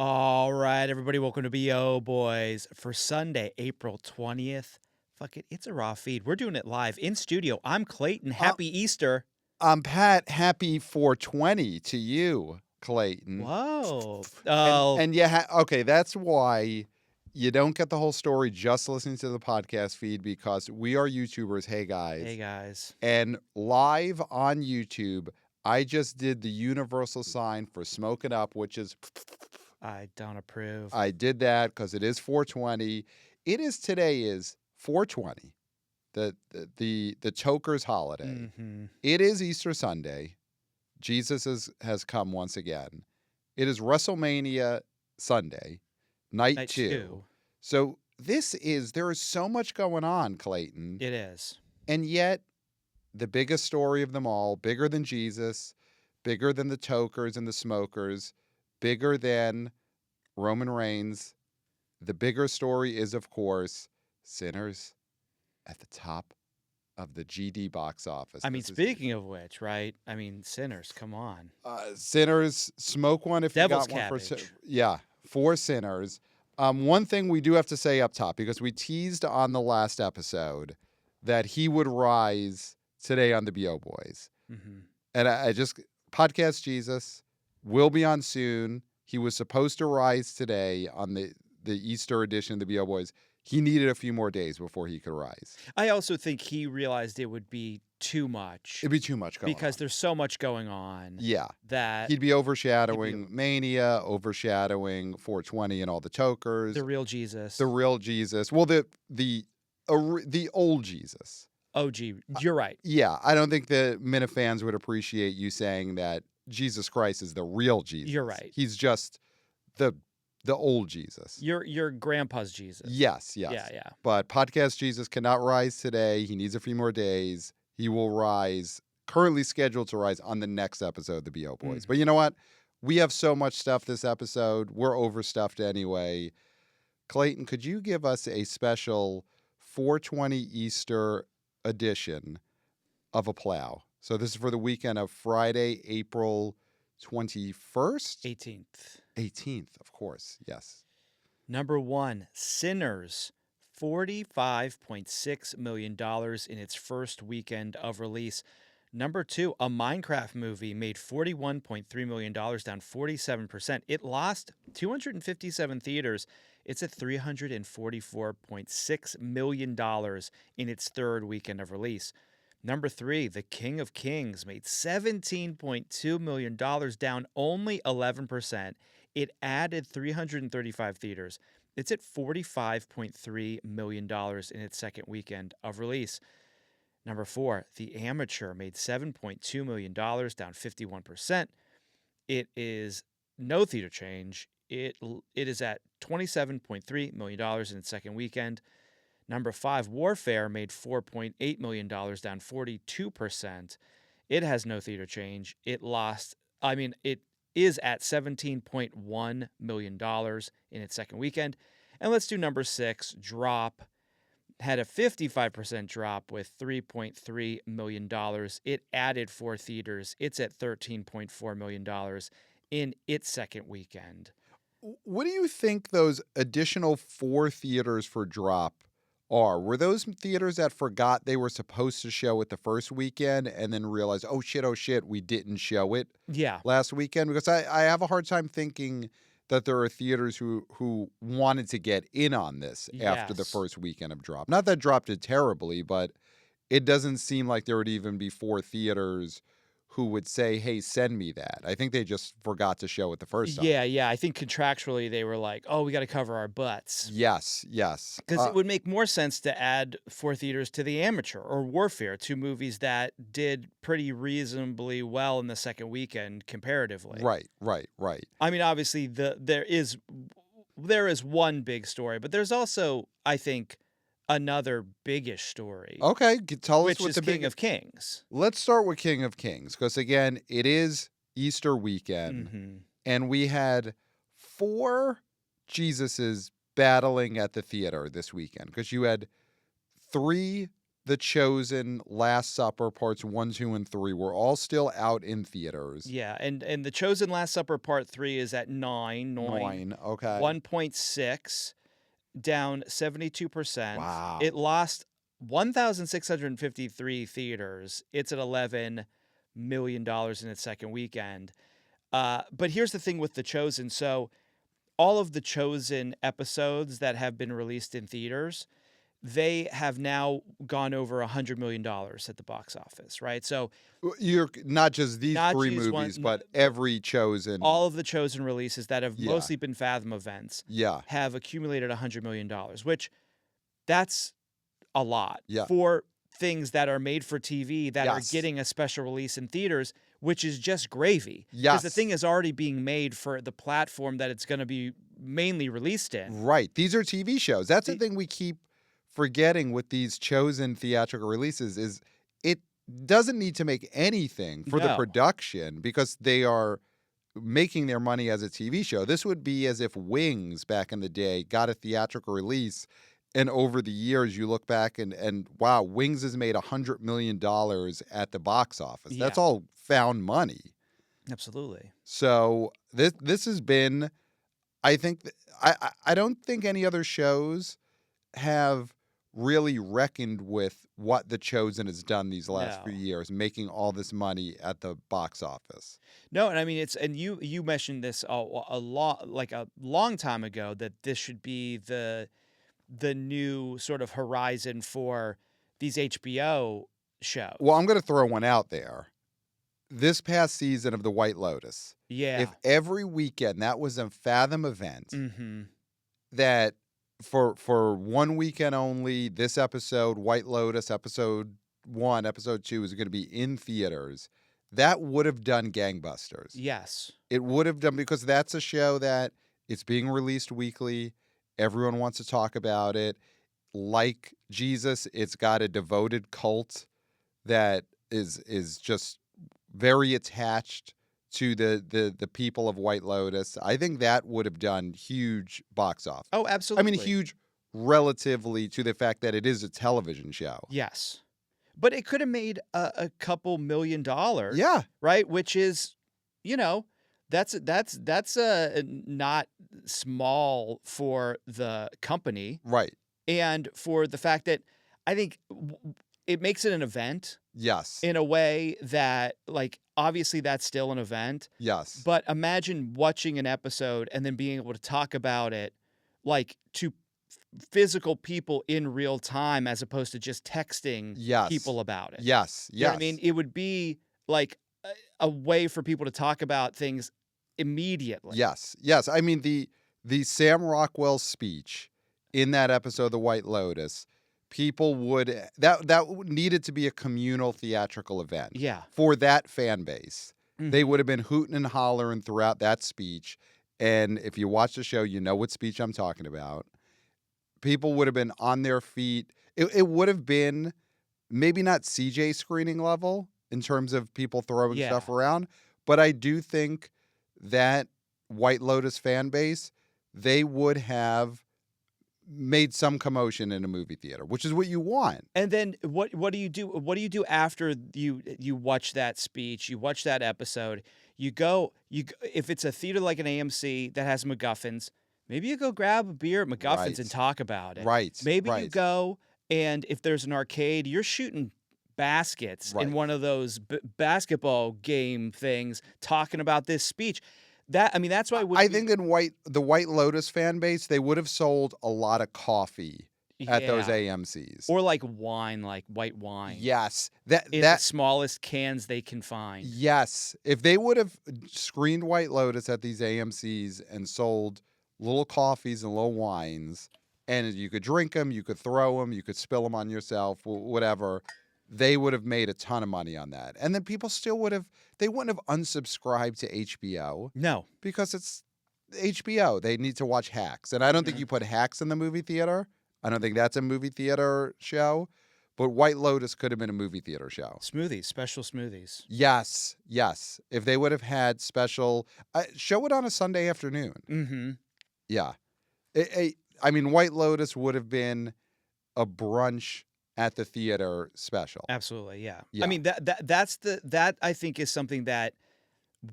All right, everybody, welcome to BO Boys for Sunday, April 20th. Fuck it, it's a raw feed. We're doing it live in studio. I'm Clayton. Happy Easter. I'm Pat. Happy 420 to you, Clayton. Whoa. And yeah, okay, that's why you don't get the whole story just listening to the podcast feed, because we are YouTubers. Hey guys. And live on YouTube, I just did the universal sign for smoke it up, which is I don't approve. I did that because it is 420. Today is 420. The Toker's holiday. Mm-hmm. It is Easter Sunday. Jesus has come once again. It is WrestleMania Sunday, night two. So there is so much going on, Clayton. It is. And yet, the biggest story of them all, bigger than Jesus, bigger than the Tokers and the smokers, bigger than Roman Reigns. The bigger story is, of course, Sinners at the top of the GD box office. I mean, speaking of which, right? I mean, Sinners, come on. Sinners, smoke one if Devil's you got one cabbage. for Sinners. One thing we do have to say up top, because we teased on the last episode that he would rise today on the BO Boys. Mm-hmm. And I just, Podcast Jesus will be on soon. He was supposed to rise today on the Easter edition of the BO Boys. He needed a few more days before he could rise. I also think he realized it would be too much. It'd be too much going on. Because there's so much going on. Yeah. That he'd be overshadowing Mania, overshadowing 420 and all the Tokers. The real Jesus. The real Jesus. Well, the old Jesus. Oh, gee, you're right. Yeah, I don't think the Minifans would appreciate you saying that Jesus Christ is the real Jesus. You're right. He's just the old Jesus. Your grandpa's Jesus. Yes. Yeah. But Podcast Jesus cannot rise today. He needs a few more days. He will rise, currently scheduled to rise on the next episode of the BO Boys. But you know what? We have so much stuff this episode. We're overstuffed anyway. Clayton, could you give us a special 420 Easter edition of A Plow? So this is for the weekend of Friday, April 21st? 18th, of course, yes. Number 1, Sinners, $45.6 million in its first weekend of release. Number 2, a Minecraft movie made $41.3 million, down 47%. It lost 257 theaters. It's at $344.6 million in its third weekend of release. Number 3, The King of Kings made $17.2 million, down only 11%. It added 335 theaters. It's at $45.3 million in its second weekend of release. Number 4, The Amateur made $7.2 million, down 51%. It is no theater change. It is at $27.3 million in its second weekend. Number 5, Warfare made $4.8 million, down 42%. It has no theater change. It is at $17.1 million in its second weekend. And let's do number 6, Drop. Had a 55% drop with $3.3 million. It added 4 theaters. It's at $13.4 million in its second weekend. What do you think those additional 4 theaters for Drop are? Were those theaters that forgot they were supposed to show it the first weekend and then realized, oh shit, we didn't show it last weekend? Because I have a hard time thinking that there are theaters who wanted to get in on this after the first weekend of Drop. Not that Drop did terribly, but it doesn't seem like there would even be 4 theaters who would say, hey, send me that. I think they just forgot to show it the first time. Yeah. I think contractually they were like, oh, we got to cover our butts. Yes. Because it would make more sense to add 4 theaters to The Amateur or Warfare, 2 movies that did pretty reasonably well in the second weekend comparatively. Right. I mean, obviously, there is one big story, but there's also, I think, another biggish story. Okay, tell us what the King of Kings. Let's start with King of Kings, because again, it is Easter weekend, and we had 4 Jesuses battling at the theater this weekend, because you had 3 The Chosen, Last Supper, parts 1, 2, and 3 were all still out in theaters. Yeah, and The Chosen Last Supper Part 3 is at 9, Okay. 1.6, down 72%. Wow. It lost 1,653 theaters. It's at $11 million in its second weekend. But here's the thing with The Chosen. So all of The Chosen episodes that have been released in theaters, they have now gone over $100 million at the box office, right? So You're not just these not 3 just movies, one, but every Chosen. all of the Chosen releases that have Yeah. mostly been Fathom events Yeah. have accumulated $100 million, which that's a lot Yeah. for things that are made for TV that are Yes. getting a special release in theaters, which is just gravy. Because the Yes. thing is already being made for the platform that it's going to be mainly released in. Right. These are TV shows. That's the The- thing we keep forgetting with these Chosen theatrical releases is it doesn't need to make anything for the No. production because they are making their money as a TV show. This would be as if Wings back in the day got a theatrical release, and over the years you look back and wow, Wings has made $100 million at the box office. That's Yeah. all found money. Absolutely. So this has been, I think, I don't think any other shows have really reckoned with what The Chosen has done these last few No. years, making all this money at the box office. No, and I mean and you mentioned this a long time ago that this should be the new sort of horizon for these HBO shows. Well, I'm going to throw one out there. This past season of The White Lotus, Yeah. if every weekend that was a Fathom event, Mm-hmm. that for one weekend only, this episode, White Lotus, episode 1, episode 2 is going to be in theaters, that would have done gangbusters. Yes. It would have done, because that's a show that it's being released weekly. Everyone wants to talk about it. Like Jesus, it's got a devoted cult that is just very attached to the people of White Lotus. I think that would have done huge box office. Oh, absolutely. I mean, huge relatively to the fact that it is a television show. Yes. But it could have made a couple $1 million. Yeah. Right? Which is, that's not small for the company, Right. and for the fact that I think it makes it an event Yes. in a way that, like, obviously that's still an event, Yes. but imagine watching an episode and then being able to talk about it, like, to physical people in real time as opposed to just texting Yes. people about it. Yes. You know Yes. what I mean? It would be like a way for people to talk about things immediately. Yes. Yes. I mean, the Sam Rockwell speech in that episode of The White Lotus, people would that needed to be a communal theatrical event. Yeah. For that fan base. Mhm. They would have been hooting and hollering throughout that speech. And if you watch the show, you know what speech I'm talking about. People would have been on their feet. It would have been maybe not CJ screening level in terms of people throwing Yeah. stuff around, but I do think that White Lotus fan base, they would have made some commotion in a movie theater, which is what you want. And then what do you do? What do you do after you watch that speech? You watch that episode. If it's a theater like an AMC that has MacGuffins, maybe you go grab a beer at MacGuffins Right. and talk about it. Right. Maybe you right. go, and if there's an arcade, you're shooting baskets Right. in one of those basketball game things, talking about this speech. That's why I think in the White Lotus fan base, they would have sold a lot of coffee at those Yeah. AMCs. Or like wine, like white wine. Yes. In the smallest cans they can find. Yes. If they would have screened White Lotus at these AMCs and sold little coffees and little wines, and you could drink them, you could throw them, you could spill them on yourself, whatever, they would have made a ton of money on that. And then people still they wouldn't have unsubscribed to HBO No. because it's HBO. They need to watch Hacks. And I don't think you put Hacks in the movie theater. I don't think that's a movie theater show. But White Lotus could have been a movie theater show. Smoothies, special smoothies. Yes, yes. If they would have had special, show it on a Sunday afternoon. Mm-hmm. Yeah. I mean, White Lotus would have been a brunch at the theater special. Absolutely, yeah. Yeah. I mean, that I think is something that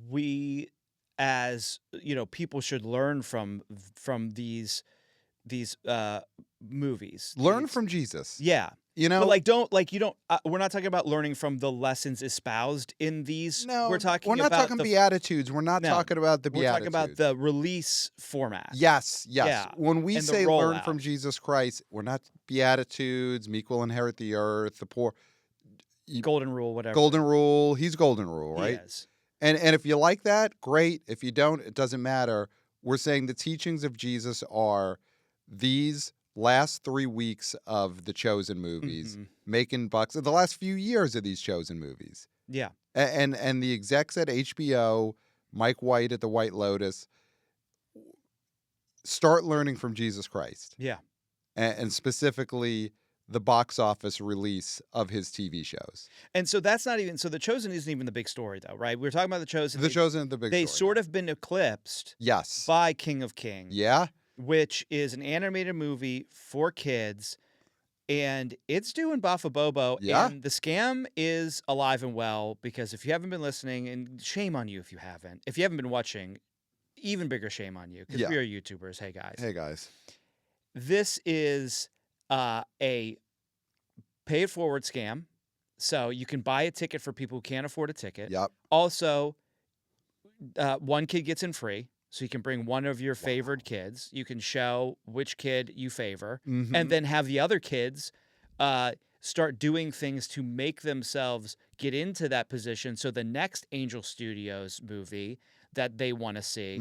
we, as people should learn from these movies. Learn from Jesus. Yeah. You But know, we're not talking about learning from the lessons espoused in these. no, We're talking we're not about talking Beatitudes. We're not No, talking about the we're Beatitudes. talking about the release format. Yes. Yeah, When we and the say learn rollout. from Jesus Christ, we're not Beatitudes, meek will inherit the earth, the poor. Golden rule, whatever. Golden rule. He's golden rule, right? Yes. And if you like that, great. If you don't, it doesn't matter. We're saying the teachings of Jesus are these last 3 weeks of the Chosen movies, making bucks, the last few years of these Chosen movies. Yeah. And the execs at HBO, Mike White at the White Lotus, start learning from Jesus Christ. Yeah. And specifically the box office release of his TV shows. And so that's not even, so The Chosen isn't even the big story though, right? We're talking about The Chosen. The Chosen is the big story. They sort of been eclipsed Yes. by King of Kings. Yeah. Which is an animated movie for kids, and it's doing Bobo. Yeah. And the scam is alive and well, because if you haven't been listening, and shame on you if you haven't been watching, even bigger shame on you, because we are YouTubers. Hey guys. This is a pay it forward scam. So you can buy a ticket for people who can't afford a ticket. Yep. Also, one kid gets in free. So you can bring one of your favored kids. You can show which kid you favor, and then have the other kids start doing things to make themselves get into that position. So the next Angel Studios movie that they want to see,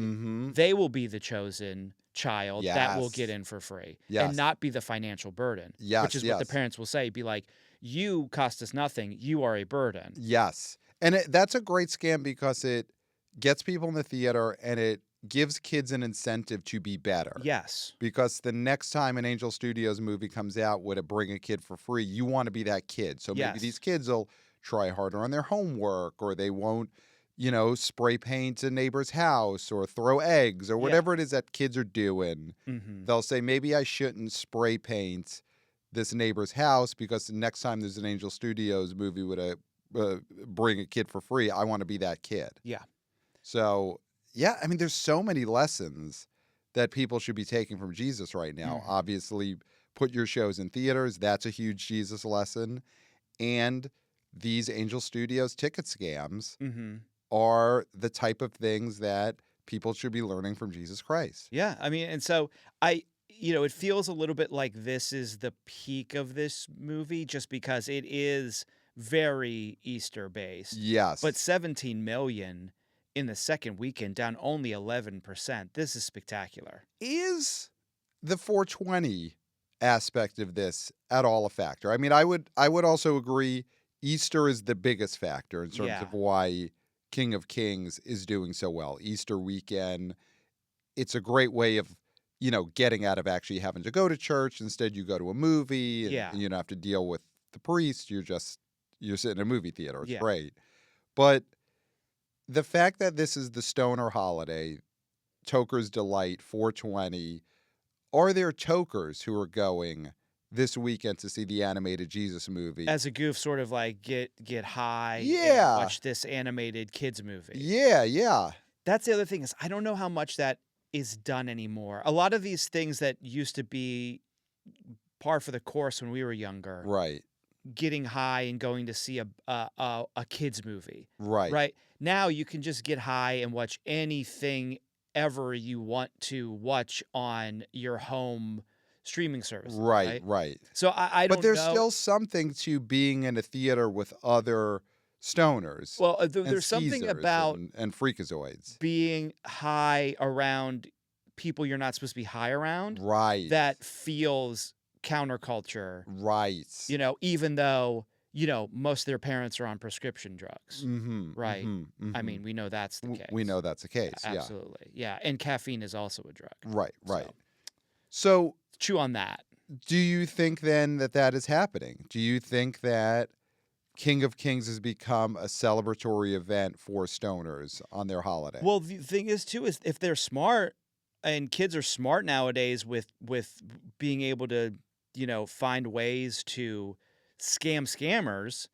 they will be the chosen child that will get in for free and not be the financial burden, which is what the parents will say. Be like, you cost us nothing. You are a burden. Yes. And that's a great scam because it gets people in the theater and it gives kids an incentive to be better. Yes. Because the next time an Angel Studios movie comes out with a bring a kid for free, you want to be that kid. So maybe these kids will try harder on their homework, or they won't, spray paint a neighbor's house or throw eggs or whatever it is that kids are doing. They'll say, maybe I shouldn't spray paint this neighbor's house because the next time there's an Angel Studios movie with a bring a kid for free, I want to be that kid. Yeah. So, yeah, I mean, there's so many lessons that people should be taking from Jesus right now. Obviously, put your shows in theaters. That's a huge Jesus lesson. And these Angel Studios ticket scams are the type of things that people should be learning from Jesus Christ. Yeah. I mean, and so it feels a little bit like this is the peak of this movie, just because it is very Easter based. Yes. But 17 million in the second weekend, down only 11%. This is spectacular. Is the 420 aspect of this at all a factor? I mean, I would also agree Easter is the biggest factor in terms of why King of Kings is doing so well. Easter weekend, it's a great way of, getting out of actually having to go to church. Instead, you go to a movie and you don't have to deal with the priest. You're sitting in a movie theater. It's great. But the fact that this is the stoner holiday, Toker's Delight, 420, are there tokers who are going this weekend to see the animated Jesus movie? As a goof, sort of like get high and watch this animated kids movie. Yeah. That's the other thing, is I don't know how much that is done anymore. A lot of these things that used to be par for the course when we were younger. Right. Getting high and going to see a kids movie. Right. Now you can just get high and watch anything ever you want to watch on your home streaming service. Right. So I don't know. But there's still something to being in a theater with other stoners. Well, there's something about and freakazoids being high around people you're not supposed to be high around. Right. That feels counterculture. Right. Even though, most of their parents are on prescription drugs. Right. I mean, we know that's the case. We know that's the case. Absolutely. Yeah. And caffeine is also a drug. Right. So chew on that. Do you think then that is happening? Do you think that King of Kings has become a celebratory event for stoners on their holiday? Well, the thing is, too, is if they're smart, and kids are smart nowadays with being able to, find ways to scammers,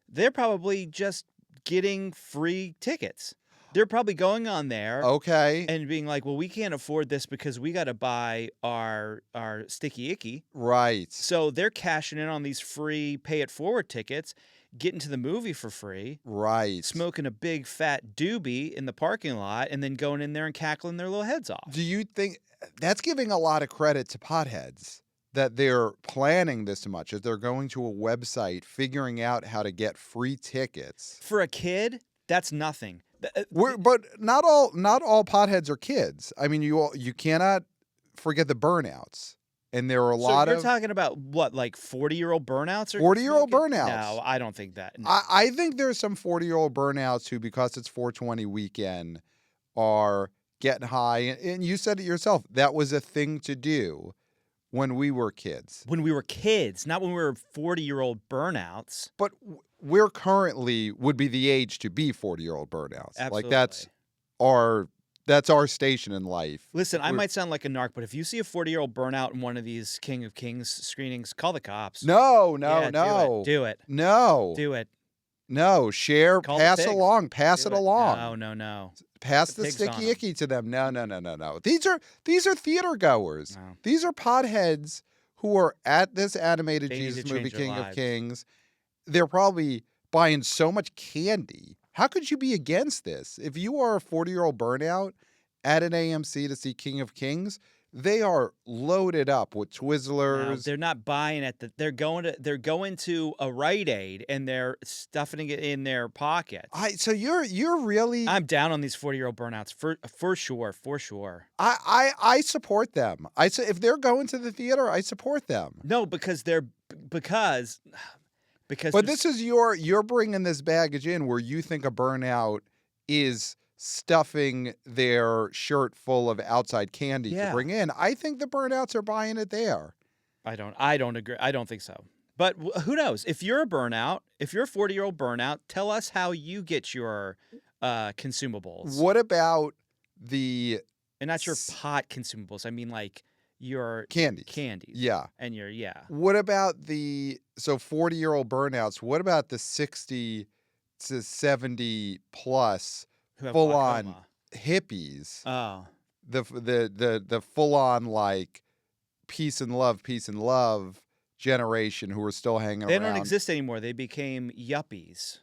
they're probably just getting free tickets. They're probably going on there Okay. and being like, well, we can't afford this because we got to buy our sticky icky. Right. So they're cashing in on these free pay it forward tickets, getting to the movie for free, Right. smoking a big fat doobie in the parking lot, and then going in there and cackling their little heads off. Do you think that's giving a lot of credit to potheads that they're planning this much, that they're going to a website, figuring out how to get free tickets? For a kid, that's nothing. But not all potheads are kids. I mean, you cannot forget the burnouts. And there are a lot you're talking about what, like 40-year-old burnouts? 40-year-old burnouts. No, I don't think that. No. I think there's some 40-year-old burnouts who, because it's 420 weekend, are getting high. And you said it yourself. That was a thing to do when we were kids. When we were kids, not when we were 40-year-old burnouts. But we're currently would be the age to be 40-year-old burnouts. Absolutely. Like that's our station in life. Listen, I might sound like a narc, but if you see a 40-year-old burnout in one of these King of Kings screenings, call the cops. No. Do it. No. Do it. No. Share, Call pass the pigs. along, pass Do it it. along. No. Pass The the pigs on sticky 'em. icky to them. No. These are theater goers. No. These are potheads who are at this animated They need Jesus to movie, change their King of lives. Kings. They're probably buying so much candy. How could you be against this? If you are a 40-year-old burnout at an AMC to see King of Kings, they are loaded up with No, Twizzlers. they're not buying it. They're going to a Rite Aid and they're stuffing it in their pockets. So you're really I'm down on these 40-year-old burnouts for sure. I support them. If they're going to the theater, I support them. No, because because But this is you're bringing this baggage in where you think a burnout is stuffing their shirt full of outside candy to bring in. I think the burnouts are buying it there. I don't agree. I don't think so. But who knows? If you're a burnout, if you're a 40-year-old burnout, tell us how you get your consumables. What about the And not your pot consumables. I mean like your candies? Yeah. And What about the 40-year-old burnouts? What about the 60 to 70 plus full on hippies? Oh. The full on like peace and love generation who are still hanging around. They don't exist anymore. They became yuppies.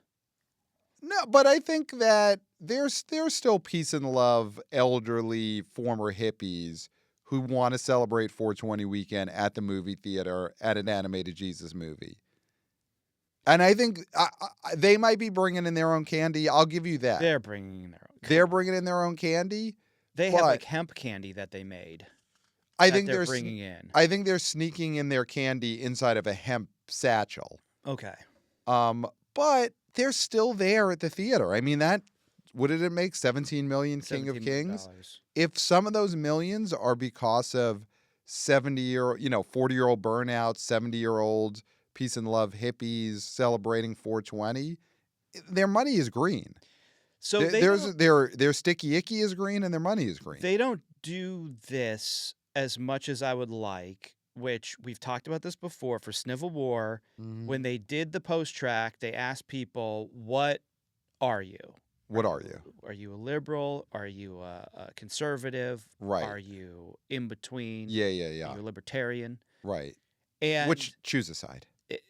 No, but I think that there's still peace and love elderly former hippies who want to celebrate 420 weekend at the movie theater at an animated Jesus movie. And I think they might be bringing in their own candy. I'll give you that. They're bringing in their own. They're bringing in their own candy. They have like hemp candy that they made. I think they're bringing in. I think they're sneaking in their candy inside of a hemp satchel. Okay. But they're still there at the theater. I mean, what did it make? 17 million King of $17 Kings? million. If some of those millions are because of 40-year-old burnouts, 70-year-old peace and love hippies celebrating 420, their money is green. So their sticky icky is green and their money is green. They don't do this as much as I would like, which we've talked about this before for Snivel War. Mhm. When they did the post track, they asked people, what are you? What are you? Are you a liberal? Are you a conservative? Right. Are you in between? Yeah. Are you a libertarian? Right. And Which choose a side.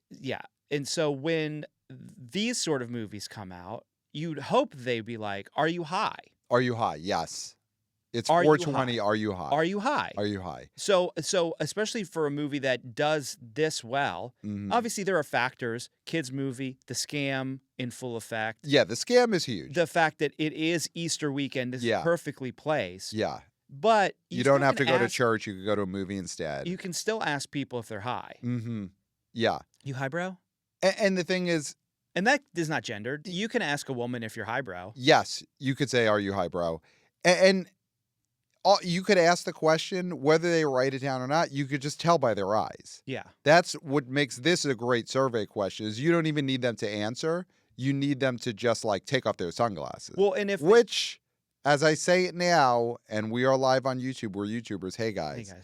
Yeah. And so when these sort of movies come out, you'd hope they'd be like, are you high? Are you high? Yes. It's Are you 420. high? Are you high? Are you high? Are you high? So especially for a movie that does this well, Mhm. obviously there are factors. Kids movie, the scam in full effect. Yeah, the scam is huge. The fact that it is Easter weekend is perfectly placed. Yeah. But You don't have to go to church. You could go to a movie instead. You can still ask people if they're high. Mm-hmm. Yeah. You highbrow? And the thing is, and that is not gendered. You can ask a woman if you're highbrow. Yes, you could say, "Are you highbrow?" And you could ask the question whether they write it down or not. You could just tell by their eyes. Yeah, that's what makes this a great survey question. Is you don't even need them to answer. You need them to just like take off their sunglasses. Well, and as I say it now, and we are live on YouTube. We're YouTubers. Hey guys. Hey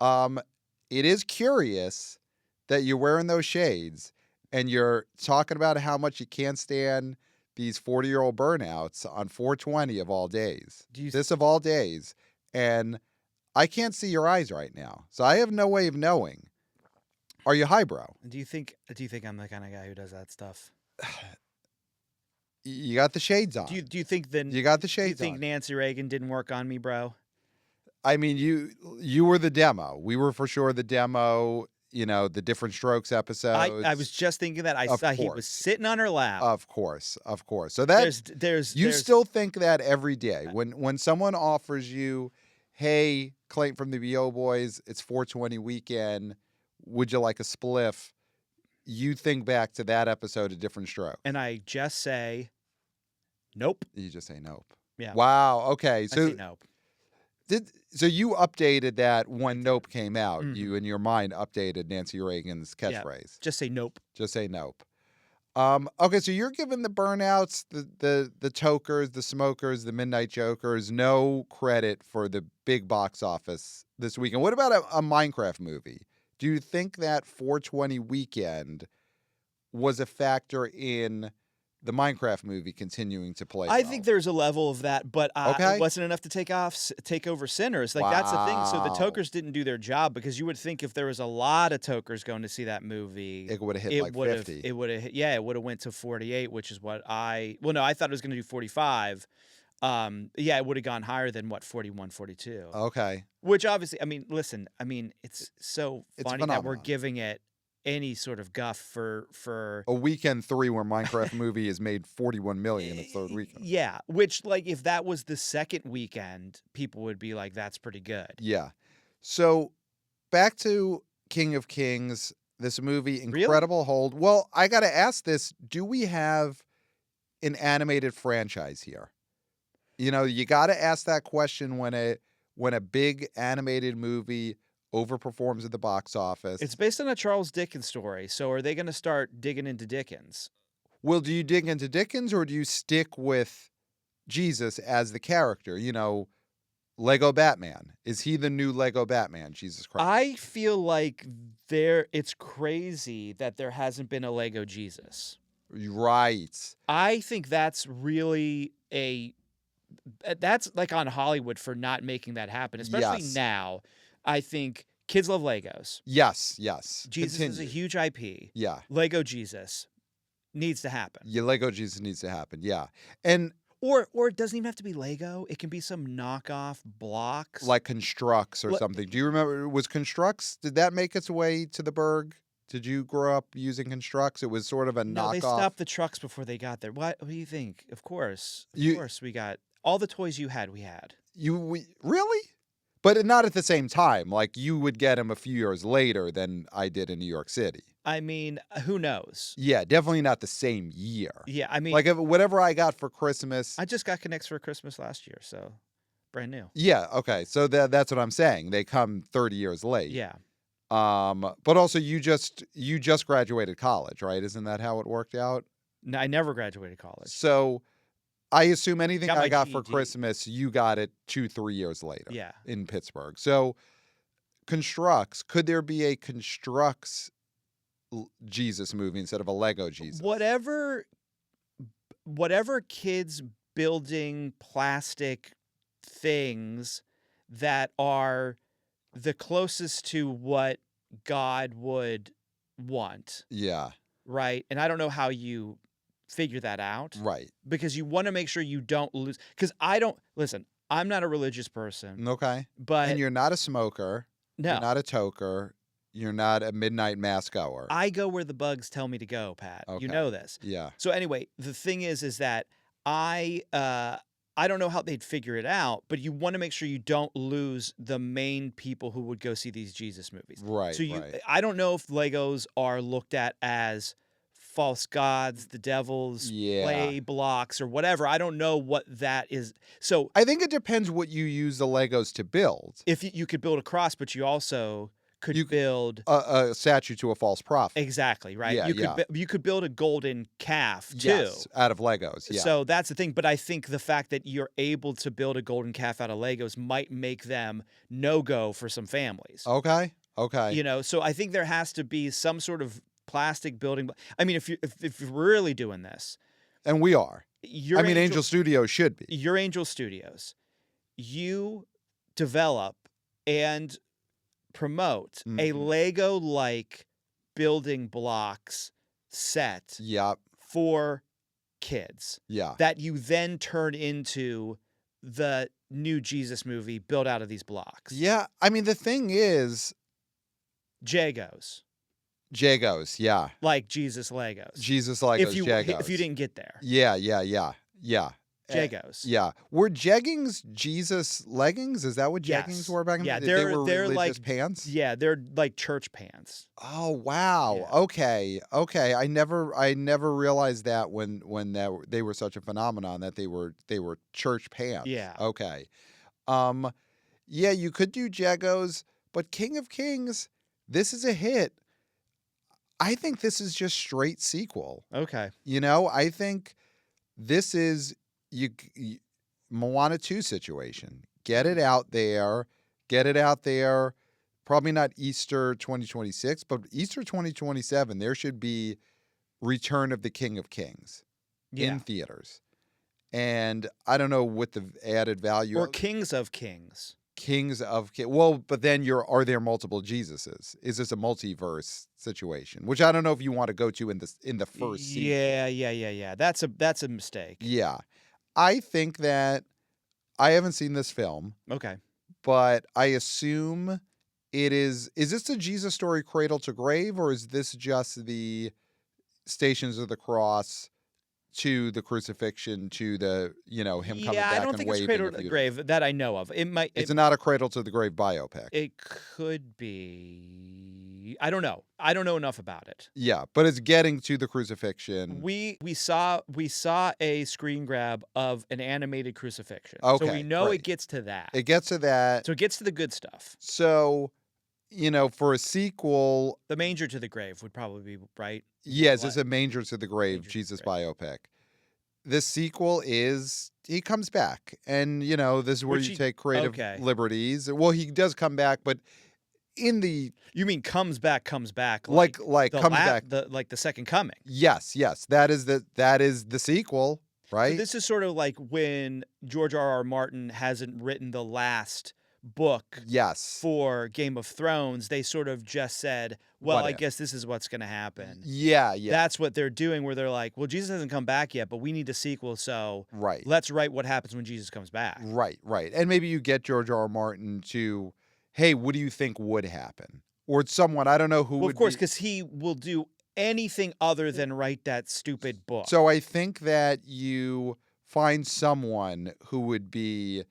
guys. It is curious that you're wearing those shades. and you're talking about how much you can't stand these 40-year-old burnouts on 420 of all days. This of all days. And I can't see your eyes right now. So I have no way of knowing. Are you highbrow? Do you think I'm the kind of guy who does that stuff? You got the shades on. Do you think then you got the shades do you think on. Nancy Reagan didn't work on me, bro? I mean, you were the demo. We were for sure the demo. You know, the Different Strokes episodes. I was just thinking that. I saw he was sitting on her lap. Of course. So that you still think that every day when someone offers you, hey, Clayton from the BO Boys, it's 420 weekend. Would you like a spliff? You think back to that episode of Different Strokes. And I just say, nope. You just say nope. Yeah. Wow. Okay. So I say nope. So you updated that when Nope came out. Mm-hmm. You, in your mind, updated Nancy Reagan's catchphrase. Yeah. Just say nope. Just say nope. Okay, so you're giving the burnouts, the tokers, the smokers, the midnight jokers, no credit for the big box office this weekend. What about a Minecraft movie? Do you think that 420 weekend was a factor in the Minecraft movie continuing to play? I think there's a level of that, but okay. It wasn't enough to take over Sinners. Like, that's the thing. So the tokers didn't do their job, because you would think if there was a lot of tokers going to see that movie, it would have hit like 50. It would have, it would have went to 48, which is what I thought it was going to do 45. It would have gone higher than 41, 42. Okay. Which obviously, it's so funny phenomenal. that we're giving it any sort of guff for a weekend 3 where Minecraft movie has made 41 million its third weekend. Yeah, which, like, if that was the second weekend, people would be like, that's pretty good. Yeah. So back to King of Kings, this movie, incredible hold. Well, I got to ask this, do we have an animated franchise here? You know, you got to ask that question when a big animated movie overperforms at the box office. It's based on a Charles Dickens story, so are they going to start digging into Dickens? Well, do you dig into Dickens, or do you stick with Jesus as the character? You know, Lego Batman. Is he the new Lego Batman, Jesus Christ? I feel like it's crazy that there hasn't been a Lego Jesus. Right. I think that's really that's like on Hollywood for not making that happen, especially now. I think kids love Legos. Yes. Jesus is a huge IP. Yeah. Lego Jesus needs to happen. Yeah, Lego Jesus needs to happen. Yeah. And or it doesn't even have to be Lego. It can be some knockoff blocks. Like Constructs or something. Do you remember, was Constructs, did that make its way to the Berg? Did you grow up using Constructs? It was sort of a knockoff. No, they stopped the trucks before they got there. What do you think? Of course. Of course we got all the toys you had, we had. Really? But not at the same time. Like, you would get them a few years later than I did in New York City. I mean, who knows? Yeah, definitely not the same year. Yeah, I mean, like, whatever I got for Christmas. I just got Connects for Christmas last year, so brand new. Yeah, okay. So that's what I'm saying. They come 30 years late. Yeah. But also you just graduated college, right? Isn't that how it worked out? No, I never graduated college. So I assume anything I got for GED. Christmas, you got it 2-3 years later. Yeah. In Pittsburgh. So Constructs, could there be a Constructs Jesus movie instead of a Lego Jesus? Whatever kids building plastic things that are the closest to what God would want. Yeah. Right? And I don't know how you figure that out. Right. Because you want to make sure you don't lose. Because I'm not a religious person. Okay. But and you're not a smoker. No. You're not a toker. You're not a midnight mass goer. I go where the bugs tell me to go, Pat. Okay. You know this. Yeah. So anyway, the thing is that I don't know how they'd figure it out, but you want to make sure you don't lose the main people who would go see these Jesus movies. Right. So I don't know if Legos are looked at as false gods, the devil's play blocks, or whatever. I don't know what that is. So I think it depends what you use the Legos to build. If you could build a cross, but you also could build a statue to a false prophet. Exactly, right? Yeah, you could build a golden calf too. Yes, out of Legos. Yeah. So that's the thing. But I think the fact that you're able to build a golden calf out of Legos might make them no-go for some families. Okay. You know, so I think there has to be some sort of plastic building. I mean, if you're really doing this, And we are. your I mean, Angel Studios should be. your Angel Studios, you develop and promote a Mhm. Lego-like building blocks set Yep. for kids Yeah. that you then turn into the new Jesus movie built out of these blocks. Yeah. I mean, the thing is, Jagos, Jagos. Yeah. like Jesus Legos. Jesus Legos. Jagos. If you didn't get there, Yeah. Jagos. Yeah. Were jeggings Jesus leggings? Is that what jeggings Yes. were back in Yeah, the day? They were they're religious like pants? Yeah, they're like church pants. Oh, wow. Yeah. Okay. I never realized that when they were such a phenomenon that they were church pants. Yeah. Okay. Yeah, you could do Jagos, but King of Kings, this is a hit. I think this is just straight sequel. Okay. I think this is Moana 2 situation. Get it out there. Probably not Easter 2026, but Easter 2027, there should be Return of the King of Kings in theaters. And I don't know what the added value Or Kings of Kings. Well, but then are there multiple Jesuses? Is this a multiverse situation? Which I don't know if you want to go to in the first sequel. Yeah. That's a mistake. Yeah. I think that I haven't seen this film, Okay. but I assume it is this the Jesus story cradle to grave, or is this just the Stations of the Cross to the crucifixion to the, him coming back and waving? Yeah, I don't think it's Cradle to the Grave that I know of. It's not a Cradle to the Grave biopic. It could be. I don't know. I don't know enough about it. Yeah, but it's getting to the crucifixion. We saw a screen grab of an animated crucifixion. Okay, so we know great. it gets to that. It gets to that. So it gets to the good stuff. So, for a sequel, The Manger to the Grave would probably be right. yes, it's a Manger to the Grave Manger to Jesus the Grave. biopic. The sequel is he comes back, and this is where you take creative liberties. Well, he does come back, but in the You mean comes back like the comes back like the second coming. Yes, that is the sequel, right? So this is sort of like when George R.R. Martin hasn't written the last book Yes. for Game of Thrones. They sort of just said, well, What I if? guess this is what's going to happen. Yeah. That's what they're doing, where they're like, well, Jesus hasn't come back yet, but we need a sequel, so Right. let's write what happens when Jesus comes back. Right. And maybe you get George R.R. Martin to, hey, what do you think would happen? Or someone, I don't know who Well, would of course, be. because he will do anything other than write that stupid book. So I think that you find someone who would be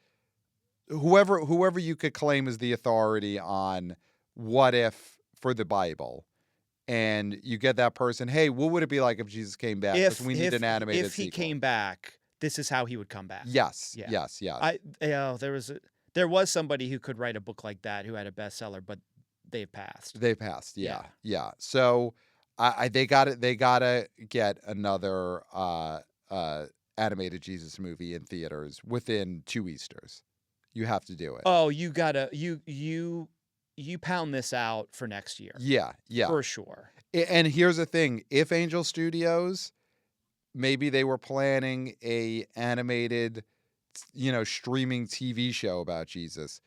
whoever you could claim as the authority on what if for the Bible, and you get that person. Hey, what would it be like if Jesus came back? Because we need an animated If he sequel. came back, this is how he would come back. Yes. Yeah. Yes. There was somebody who could write a book like that who had a bestseller, but they've passed. They passed. Yeah. So they gotta get another animated Jesus movie in theaters within 2 Easters. You have to do it. Oh, you gotta you pound this out for next year. Yeah. For sure. And here's the thing: if Angel Studios, maybe they were planning a animated, streaming TV show about Jesus.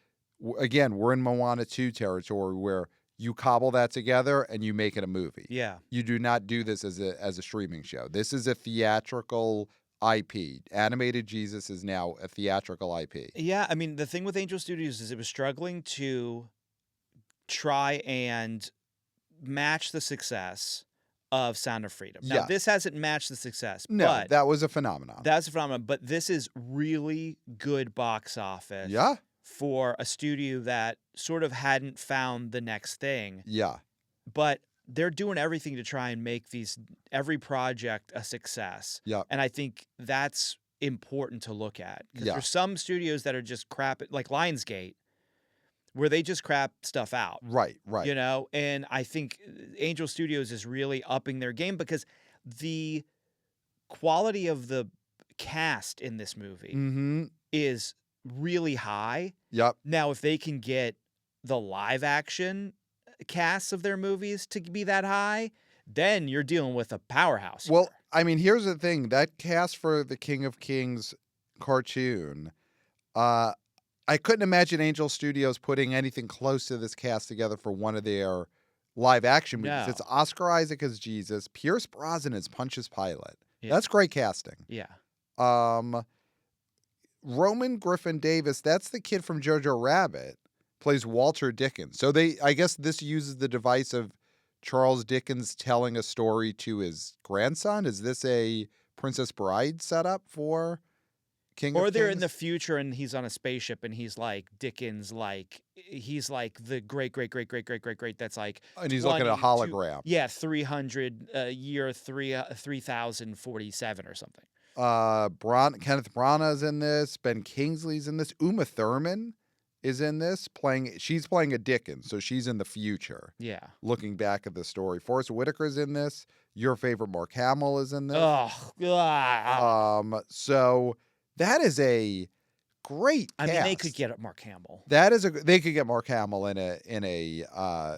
Again, we're in Moana 2 territory where you cobble that together and you make it a movie. Yeah. You do not do this as a streaming show. This is a theatrical IP. Animated Jesus is now a theatrical IP. Yeah, I mean, the thing with Angel Studios is it was struggling to try and match the success of Sound of Freedom. Now, Yes. this hasn't matched the success. No, but that was a phenomenon. That's a phenomenon. But this is really good box office. Yeah. For a studio that sort of hadn't found the next thing. Yeah. But they're doing everything to try and make every project a success. Yeah. And I think that's important to look at. Because Yeah. there's some studios that are just crap, like Lionsgate, where they just crap stuff out. Right. And I think Angel Studios is really upping their game because the quality of the cast in this movie Mm-hmm. is really high. Yep. Now, if they can get the live action casts of their movies to be that high, then you're dealing with a powerhouse. Well, here. I mean, here's the thing. That cast for the King of Kings cartoon, I couldn't imagine Angel Studios putting anything close to this cast together for one of their live action movies. No. It's Oscar Isaac as Jesus, Pierce Brosnan as Pontius Pilate. Yeah. That's great casting. Yeah. Roman Griffin Davis, that's the kid from Jojo Rabbit, plays Walter Dickens. So I guess this uses the device of Charles Dickens telling a story to his grandson. Is this a Princess Bride setup for King of Or they're Kings? in the future and he's on a spaceship and he's like Dickens, like he's like the great that's like And he's looking at a 22 hologram. Yeah, 300 year 3047 or something. Kenneth Branagh's in this. Ben Kingsley's in this. Uma Thurman is in this. She's playing a Dickens, so she's in the future. Yeah. Looking back at the story. Forrest Whitaker's in this. Your favorite Mark Hamill is in this. So that is a great cast. I mean, they could get Mark Hamill. They could get Mark Hamill in a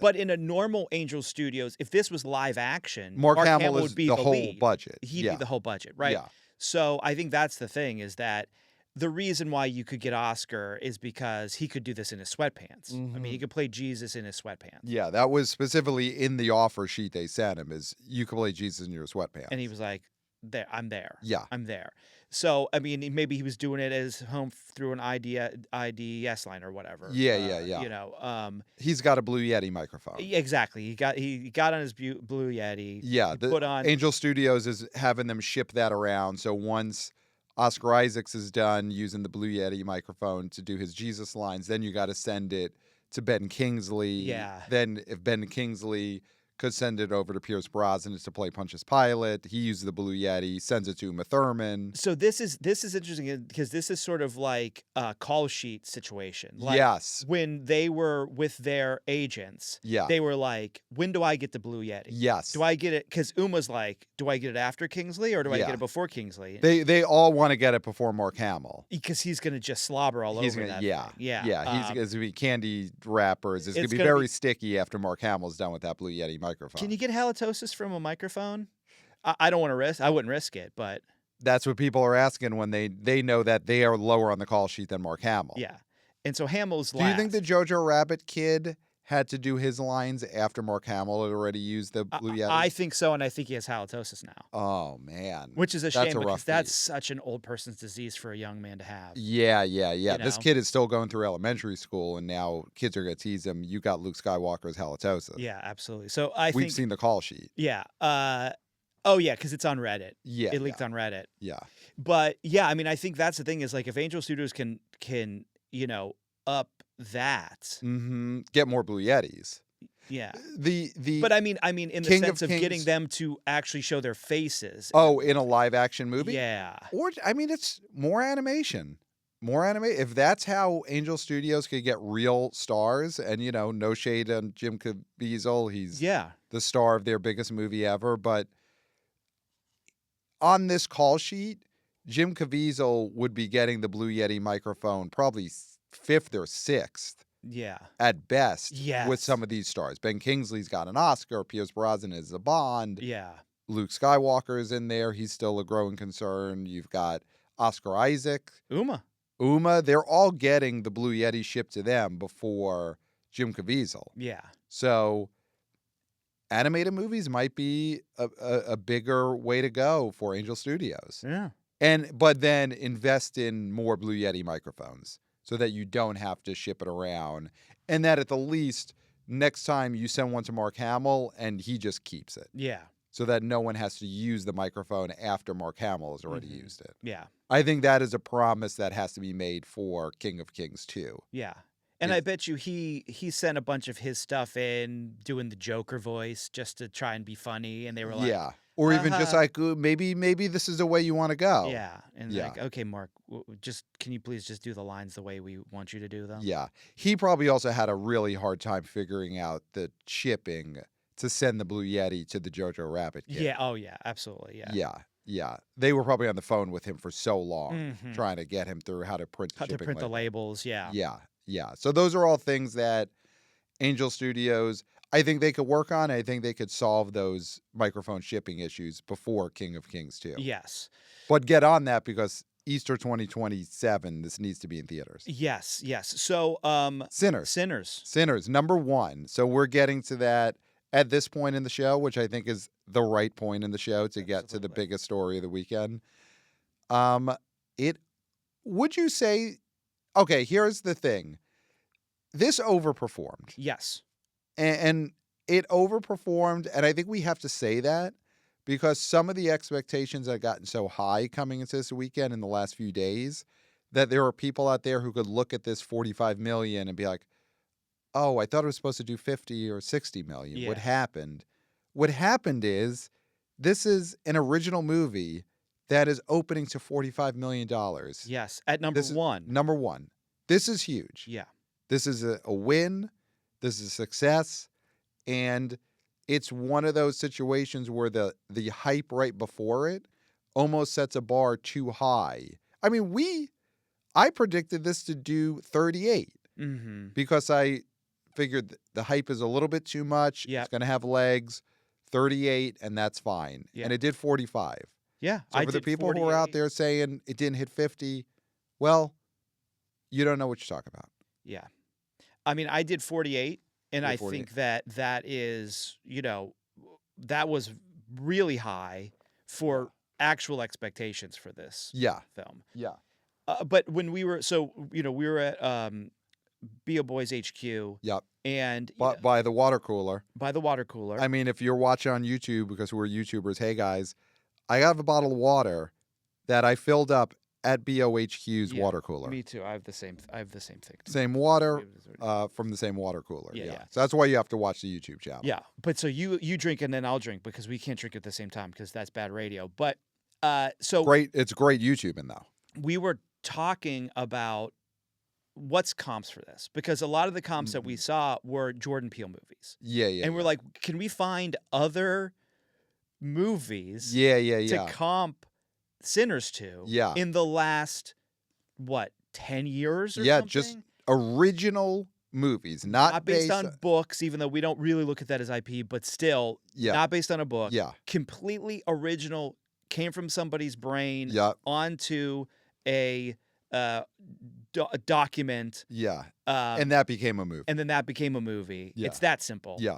But in a normal Angel Studios, if this was live action, Mark Hamill would is be the the whole lead. budget. He'd Yeah. be the whole budget, right? Yeah. So I think that's the thing, is that the reason why you could get Oscar is because he could do this in his sweatpants. I mean, he could play Jesus in his sweatpants. Yeah, that was specifically in the offer sheet they sent him, is you can play Jesus in your sweatpants. And he was like, I'm there. Yeah. I'm there. So, I mean, maybe he was doing it as home through an IDS line or whatever. Yeah. You know, He's got a Blue Yeti microphone. exactly. He got on his Blue Yeti. Yeah, Put on Angel Studios is having them ship that around. So once Oscar Isaacs is done using the Blue Yeti microphone to do his Jesus lines, then you got to send it to Ben Kingsley. Yeah. Then if Ben Kingsley could send it over to Pierce Brosnan to play Pontius Pilate, he uses the Blue Yeti, sends it to Uma Thurman. So this is interesting because this is sort of like a call sheet situation. Like Yes. when they were with their agents, Yeah. they were like, when do I get the Blue Yeti? Yes. Do I get it? Because Uma's like, do I get it after Kingsley or do I Yeah. get it before Kingsley? They all want to get it before Mark Hamill. Because he's going to just slobber all over that thing. Yeah. He's going to be candy wrappers. It's going to be gonna very be- sticky after Mark Hamill's done with that Blue Yeti microphone. Can you get halitosis from a microphone? I don't want to risk. I wouldn't risk it, but That's what people are asking when they know that they are lower on the call sheet than Mark Hamill. yeah. And so Hamill's Do you think the Jojo Rabbit kid had to do his lines after Mark Hamill had already used the Blue Yeti? I think so, and I think he has halitosis now. Oh, man. Which is a That's shame a because rough that's beat. such an old person's disease for a young man to have. Yeah. You This know? kid is still going through elementary school, and now kids are going to tease him. You got Luke Skywalker's halitosis. Yeah, absolutely. So I We've think, seen the call sheet. yeah. Oh yeah, because it's on Reddit. Yeah. It leaked on Reddit. Yeah. But yeah, I mean, I think that's the thing is like if Angel Studios can up that, Mm-hmm. Get more Blue Yetis. yeah. The But I mean, in the King of sense of getting Kings- them to actually show their faces. Oh, in a live action movie? Yeah. Or, I mean, it's more animation. More anime. If that's how Angel Studios could get real stars, and, no shade on Jim Caviezel, he's Yeah. the star of their biggest movie ever. But on this call sheet, Jim Caviezel would be getting the Blue Yeti microphone probably fifth or sixth Yeah. at best with Yes. some of these stars. Ben Kingsley's got an Oscar. Pierce Brosnan is a Bond. Yeah. Luke Skywalker is in there. He's still a growing concern. You've got Oscar Isaac, Uma. They're all getting the Blue Yeti shipped to them before Jim Caviezel. Yeah. So animated movies might be a bigger way to go for Angel Studios. Yeah. But then invest in more Blue Yeti microphones so that you don't have to ship it around. And that at the least, next time you send one to Mark Hamill and he just keeps it. Yeah. So that no one has to use the microphone after Mark Hamill has already Mhm. used it. Yeah. I think that is a promise that has to be made for King of Kings 2. Yeah. And I bet you he sent a bunch of his stuff in doing the Joker voice just to try and be funny, and they were like, Yeah. Or even just "Uh-huh." like, "Ooh, maybe this is the way you want to go. Yeah, and Yeah. like, okay, Mark, can you please just do the lines the way we want you to do them? Yeah. He probably also had a really hard time figuring out the shipping to send the Blue Yeti to the Jojo Rabbit kid. Yeah. Oh yeah. Absolutely. Yeah. Yeah. They were probably on the phone with him for so long Mhm. trying to get him through how to print the How to shipping print the label. labels? Yeah. Yeah. So those are all things that Angel Studios. I think they could work on it. I think they could solve those microphone shipping issues before King of Kings 2. Yes. But get on that because Easter 2027, this needs to be in theaters. Yes. So, Sinners. Sinners, number 1. So we're getting to that at this point in the show, which I think is the right point in the show to get to the biggest story of the weekend. Would you say, okay, here's the thing. This overperformed. Yes. And it overperformed, and I think we have to say that because some of the expectations had gotten so high coming into this weekend in the last few days that there are people out there who could look at this 45 million and be like, oh, I thought it was supposed to do 50 or 60 million. Yeah. What happened? What happened is this is an original movie that is opening to $45 million. Yes, at number 1. Number 1. This is huge. Yeah. This is a win. This is a success. And it's one of those situations where the hype right before it almost sets a bar too high. I mean, I predicted this to do 38 because I figured the hype is a little bit too much. Yep. It's going to have legs. 38, and that's fine. Yep. And it did 45. Yeah. So for the people who are out there saying it didn't hit 50, well, you don't know what you're talking about. Yeah. I mean, I did 48, and I think that is, that was really high for actual expectations for this film. Yeah. But when we were, we were at Bo Boys HQ. Yep. And by the water cooler. By the water cooler. I mean, if you're watching on YouTube, because we're YouTubers, hey guys, I have a bottle of water that I filled up at BOHQ's water cooler. Me too. I have the same thing. Same water from the same water cooler. Yeah. So that's why you have to watch the YouTube channel. Yeah. But so you drink and then I'll drink because we can't drink at the same time because that's bad radio. But so great. It's great YouTubing though. We were talking about what's comps for this because a lot of the comps that we saw were Jordan Peele movies. Yeah. And we're like, can we find other movies to comp Sinners to in the last 10 years or something? Just original movies, not based on books, even though we don't really look at that as IP, but still not based on a book. Yeah. Completely original, came from somebody's brain onto a document. Yeah. And that became a movie. And then that became a movie. Yeah. It's that simple. Yeah.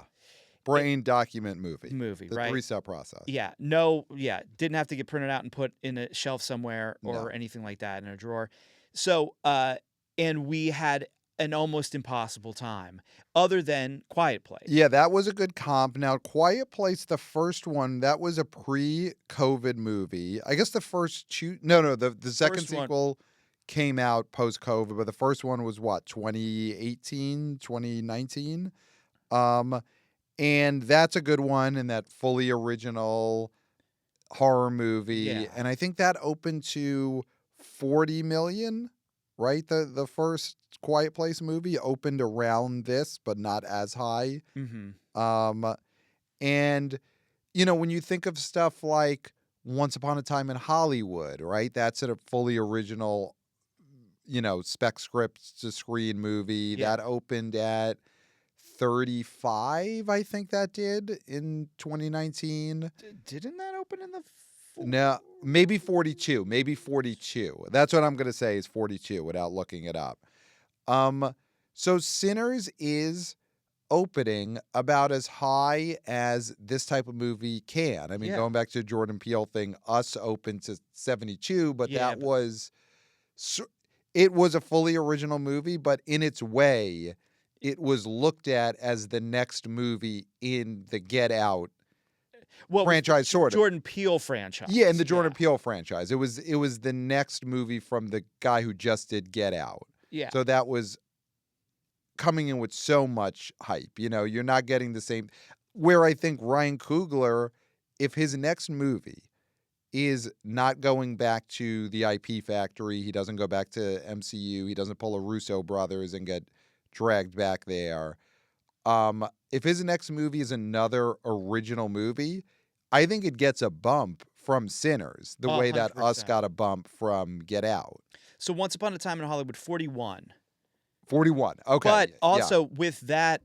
Brain document movie. The right? The 3-step process. Yeah. Didn't have to get printed out and put in a shelf somewhere or anything like that in a drawer. So, and we had an almost impossible time other than Quiet Place. Yeah, that was a good comp. Now, Quiet Place, the first one, that was a pre-COVID movie. I guess the first two... No, the second sequel came out post-COVID, but the first one was 2018, 2019? And that's a good one in that fully original horror movie. Yeah. And I think that opened to 40 million, right? The first Quiet Place movie opened around this, but not as high. Mm-hmm. And, when you think of stuff like Once Upon a Time in Hollywood, right? That's a fully original, spec scripts to screen movie. Yeah. That opened at 35, I think that did in 2019. Didn't that open in the... No, maybe 42. That's what I'm going to say is 42 without looking it up. So Sinners is opening about as high as this type of movie can. I mean, going back to the Jordan Peele thing, Us opened to 72, but it was a fully original movie, but in its way, it was looked at as the next movie in the Get Out franchise, sort of. Jordan Peele franchise. Yeah, in the Jordan Peele franchise. It was the next movie from the guy who just did Get Out. Yeah. So that was coming in with so much hype. You're not getting the same... Where I think Ryan Coogler, if his next movie is not going back to the IP factory, he doesn't go back to MCU, he doesn't pull a Russo brothers and get dragged back there. If his next movie is another original movie, I think it gets a bump from Sinners, the way that 100%. Us got a bump from Get Out. So Once Upon a Time in Hollywood, 41. 41. Okay. But also with that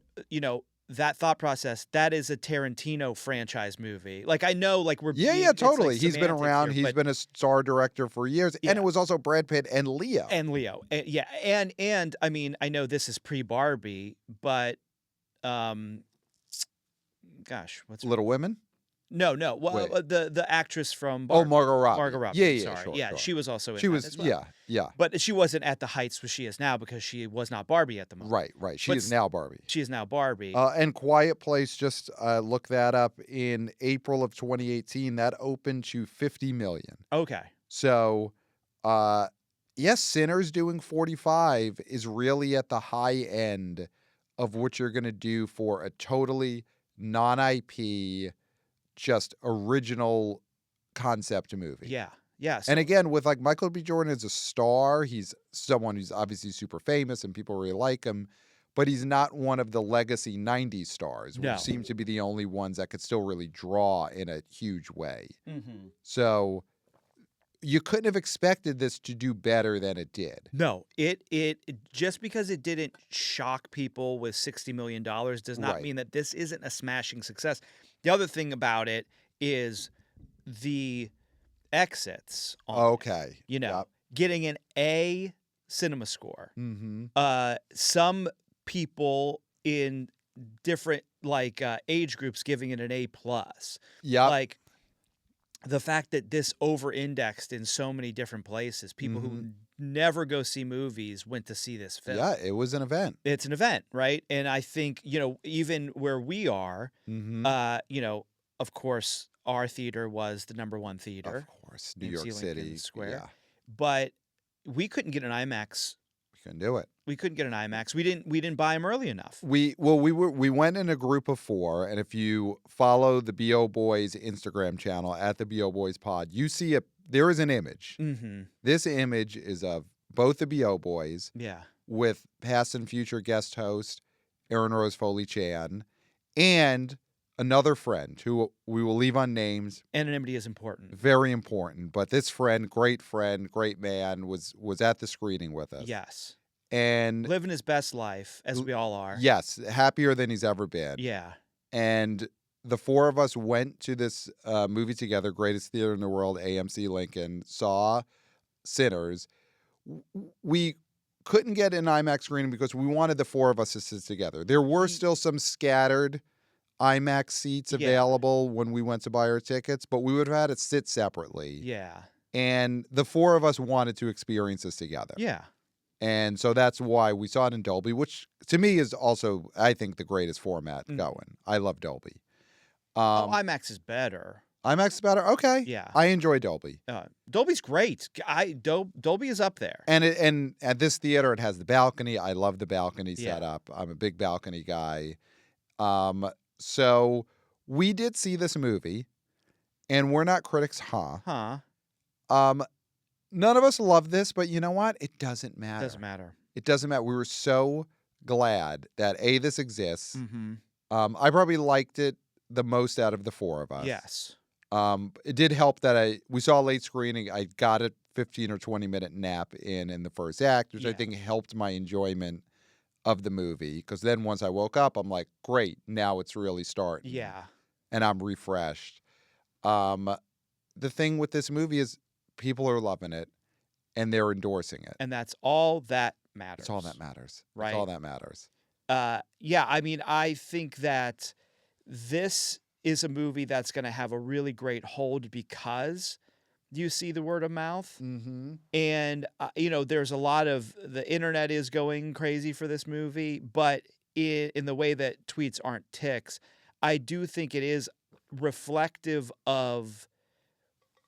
that thought process, that is a Tarantino franchise movie. Like, I know, like, Yeah, it's, like, totally. He's been semantics around. here, He's but been a star director for years, and yeah, it was also Brad Pitt and Leo. Leo, yeah, and I mean, I know this is pre-Barbie, but um, gosh, what's her Little Women. no, well, Wait. the actress from Oh, Barbie, Margot Robbie. Margot Robbie. Yeah, I'm yeah, sorry, sure, yeah, sure. she was also in She that was, as well. yeah. But she wasn't at the heights where she is now because she was not Barbie at the moment. Right. She But is now Barbie. she is now Barbie. And Quiet Place, just look that up, in April of 2018, that opened to 50 million. Okay. So, yes, Sinners doing 45 is really at the high end of what you're going to do for a totally non-IP, just original concept movie. Yeah. Yeah. And again, with like Michael B. Jordan as a star, he's someone who's obviously super famous and people really like him, but he's not one of the legacy 90s stars, No. which seem to be the only ones that could still really draw in a huge way. Mm-hmm. So you couldn't have expected this to do better than it did. No, it just because it didn't shock people with $60 million does not Right. mean that this isn't a smashing success. The other thing about it is the exits on it, Okay. Yep. getting an A cinema score. Mm-hmm. Some people in different age groups giving it an A+. Yep. Like, the fact that this over-indexed in so many different places, people who never go see movies went to see this film. Yeah, it was an event. It's an event, right? And I think, even where we are, of course, our theater was the #1 theater. Of course, New in York Lincoln City. Square. Yeah, But we couldn't get an IMAX. we couldn't do it. We couldn't get an IMAX. We didn't buy them early enough. We went in a group of 4, and if you follow the BO Boys Instagram channel at the BO Boys Pod, you see there is an image. Mm-hmm. This image is of both the BO Boys Yeah. with past and future guest host Aaron Rose Foley Chan and another friend who we will leave unnamed. Anonymity is important. Very important, but this friend, great man, was at the screening with us. Yes. And Living his best life, as we all are. yes, happier than he's ever been. Yeah. And the 4 of us went to this movie together, greatest theater in the world, AMC Lincoln, saw Sinners. We couldn't get an IMAX screening because we wanted the 4 of us to sit together. There were still some scattered IMAX seats available when we went to buy our tickets, but we would have had it sit separately. Yeah. And the 4 of us wanted to experience this together. Yeah. And so that's why we saw it in Dolby, which to me is also, I think, the greatest format going. I love Dolby. IMAX is better. IMAX is better? Okay. Yeah. I enjoy Dolby. Dolby's great. Dolby is up there. And at this theater, it has the balcony. I love the balcony Yeah. setup. I'm a big balcony guy. So we did see this movie, and we're not critics, huh? None of us love this, but you know what? It doesn't matter. Doesn't matter. It doesn't matter. We were so glad that this exists. Mm-hmm. I probably liked it the most out of the 4 of us. Yes. It did help that we saw a late screening. I got a 15 or 20-minute nap in the first act, which I think helped my enjoyment of the movie. Because then once I woke up, I'm like, great, now it's really starting. Yeah. And I'm refreshed. The thing with this movie is people are loving it, and they're endorsing it. And that's all that matters. That's all that matters. Right. That's all that matters. Yeah, I mean, I think that this is a movie that's going to have a really great hold because you see the word of mouth. Mm-hmm. And, there's a lot of the internet is going crazy for this movie, but in the way that tweets aren't ticks, I do think it is reflective of,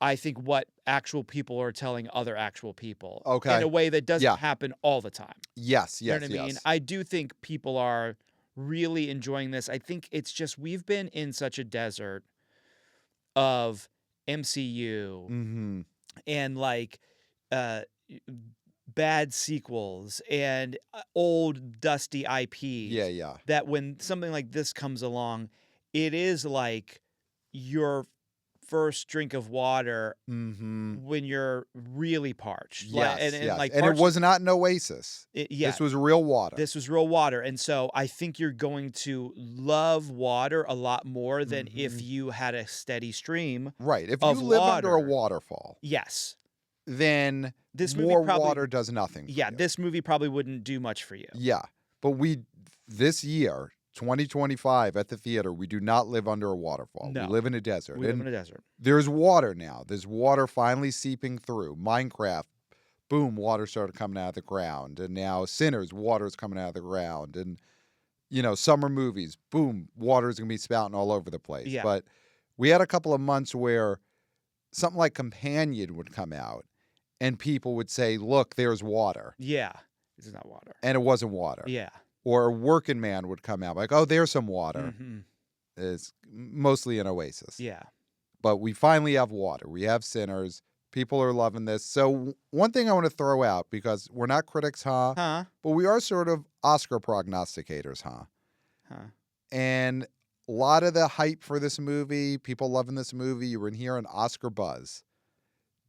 I think, what actual people are telling other actual people. Okay. In a way that doesn't happen all the time. Yes, You know what I mean? I do think people are really enjoying this. I think it's just we've been in such a desert of MCU and bad sequels and old dusty IPs. Yeah. That when something like this comes along, it is like your first drink of water Mm-hmm. when you're really parched. Yes, yes. Like And it parched, was not an oasis. yeah, This was real water. this was real water. And so I think you're going to love water a lot more than if you had a steady stream Right. If of you live under a water. waterfall, Yes. then This movie more probably, water does nothing for yeah, you. this movie probably wouldn't do much for you. Yeah. But this year, 2025, at the theater, we do not live under a waterfall. No. We live in a desert. We live in a desert. There's water now. There's water finally seeping through. Minecraft, boom, water started coming out of the ground. And now Sinners, water's coming out of the ground. And, summer movies, boom, water's going to be spouting all over the place. Yeah. But we had a couple of months where something like Companion would come out and people would say, look, there's water. Yeah. This is not water. And it wasn't water. Yeah. Or a Working Man would come out like, oh, there's some water. Mm-hmm. It's mostly an oasis. Yeah. But we finally have water. We have Sinners. People are loving this. So one thing I want to throw out, because we're not critics, Huh? but we are sort of Oscar prognosticators, Huh? And a lot of the hype for this movie, people loving this movie, you were in here an Oscar buzz.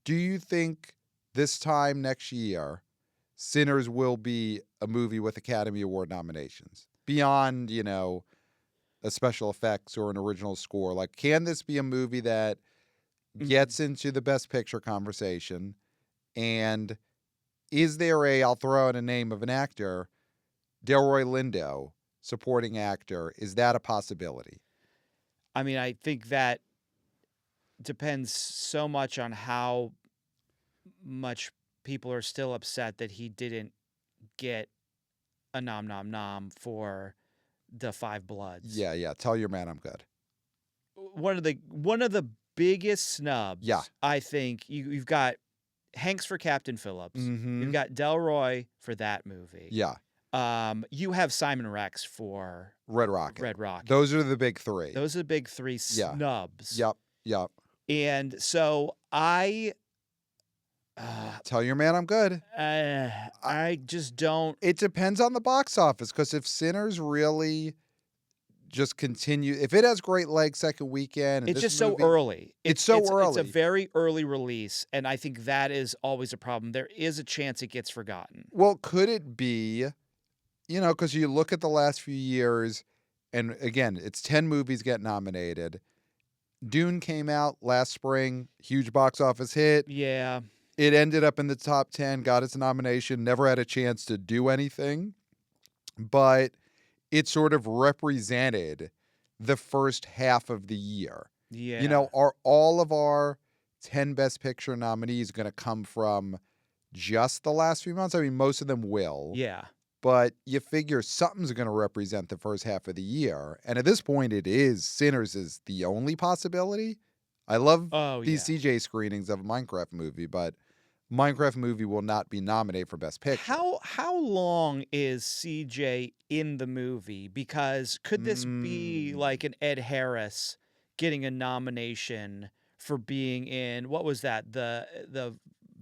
Do you think this time next year, Sinners will be a movie with Academy Award nominations? Beyond, a special effects or an original score. Like, can this be a movie that gets into the Best Picture conversation? And is there I'll throw out a name of an actor, Delroy Lindo, supporting actor, is that a possibility? I mean, I think that depends so much on how much people are still upset that he didn't get a nom for the Five Bloods. Yeah. Tell your man I'm good. One of the biggest snubs. Yeah. I think you've got Hanks for Captain Phillips. Mm-hmm. You've got Delroy for that movie. Yeah. You have Simon Rex for Red Rocket. Red Rocket. Those are the big three. Those are the big three snubs. Yep. And so I Tell your man I'm good. I just don't. It depends on the box office, because if Sinners really just continue, if it has great legs second weekend, and It's this just movie, so early. It's so early. It's a very early release, and I think that is always a problem. There is a chance it gets forgotten. Well, could it be, because you look at the last few years, and again, it's 10 movies get nominated. Dune came out last spring, huge box office hit. Yeah. It ended up in the top 10, got its nomination, never had a chance to do anything. But it sort of represented the first half of the year. Yeah. Are all of our 10 Best Picture nominees going to come from just the last few months? I mean, most of them will. Yeah. But you figure something's going to represent the first half of the year. And at this point, Sinners is the only possibility. I love these CJ screenings of a Minecraft movie, but Minecraft movie will not be nominated for Best Picture. How long is CJ in the movie? Because could this be like an Ed Harris getting a nomination for being in, what was that?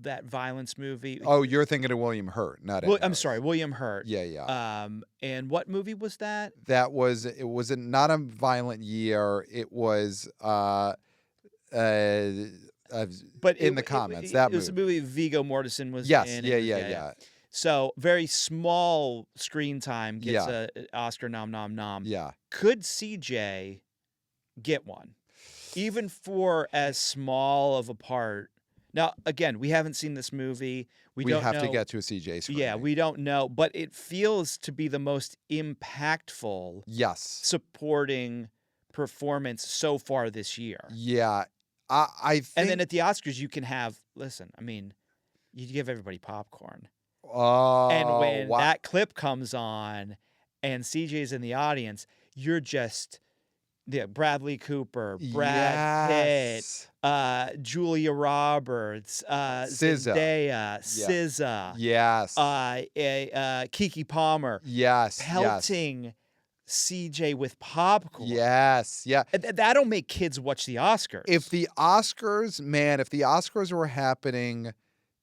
That violence movie? Oh, you're thinking of William Hurt, not Ed Harris. I'm sorry, William Hurt. Yeah. And what movie was that? It was not a violent year. It was but in the comments, that it was a movie Viggo Mortensen was in. Yeah. So very small screen time gets a Oscar nom. Yeah. Could CJ get one, even for as small of a part? Now, again, we haven't seen this movie. We don't have know. to get to a CJ screening. Yeah, we don't know, but it feels to be the most impactful supporting performance so far this year. Yeah. I think, and then at the Oscars, you can have, listen, I mean, you give everybody popcorn. Oh, and when that clip comes on and CJ's in the audience, you're just, Bradley Cooper, Brad Pitt, Julia Roberts, Zendaya, SZA. Yes. Keke Palmer. Yes. Pelting CJ with popcorn. Yes. Yeah. That'll make kids watch the Oscars. If the Oscars were happening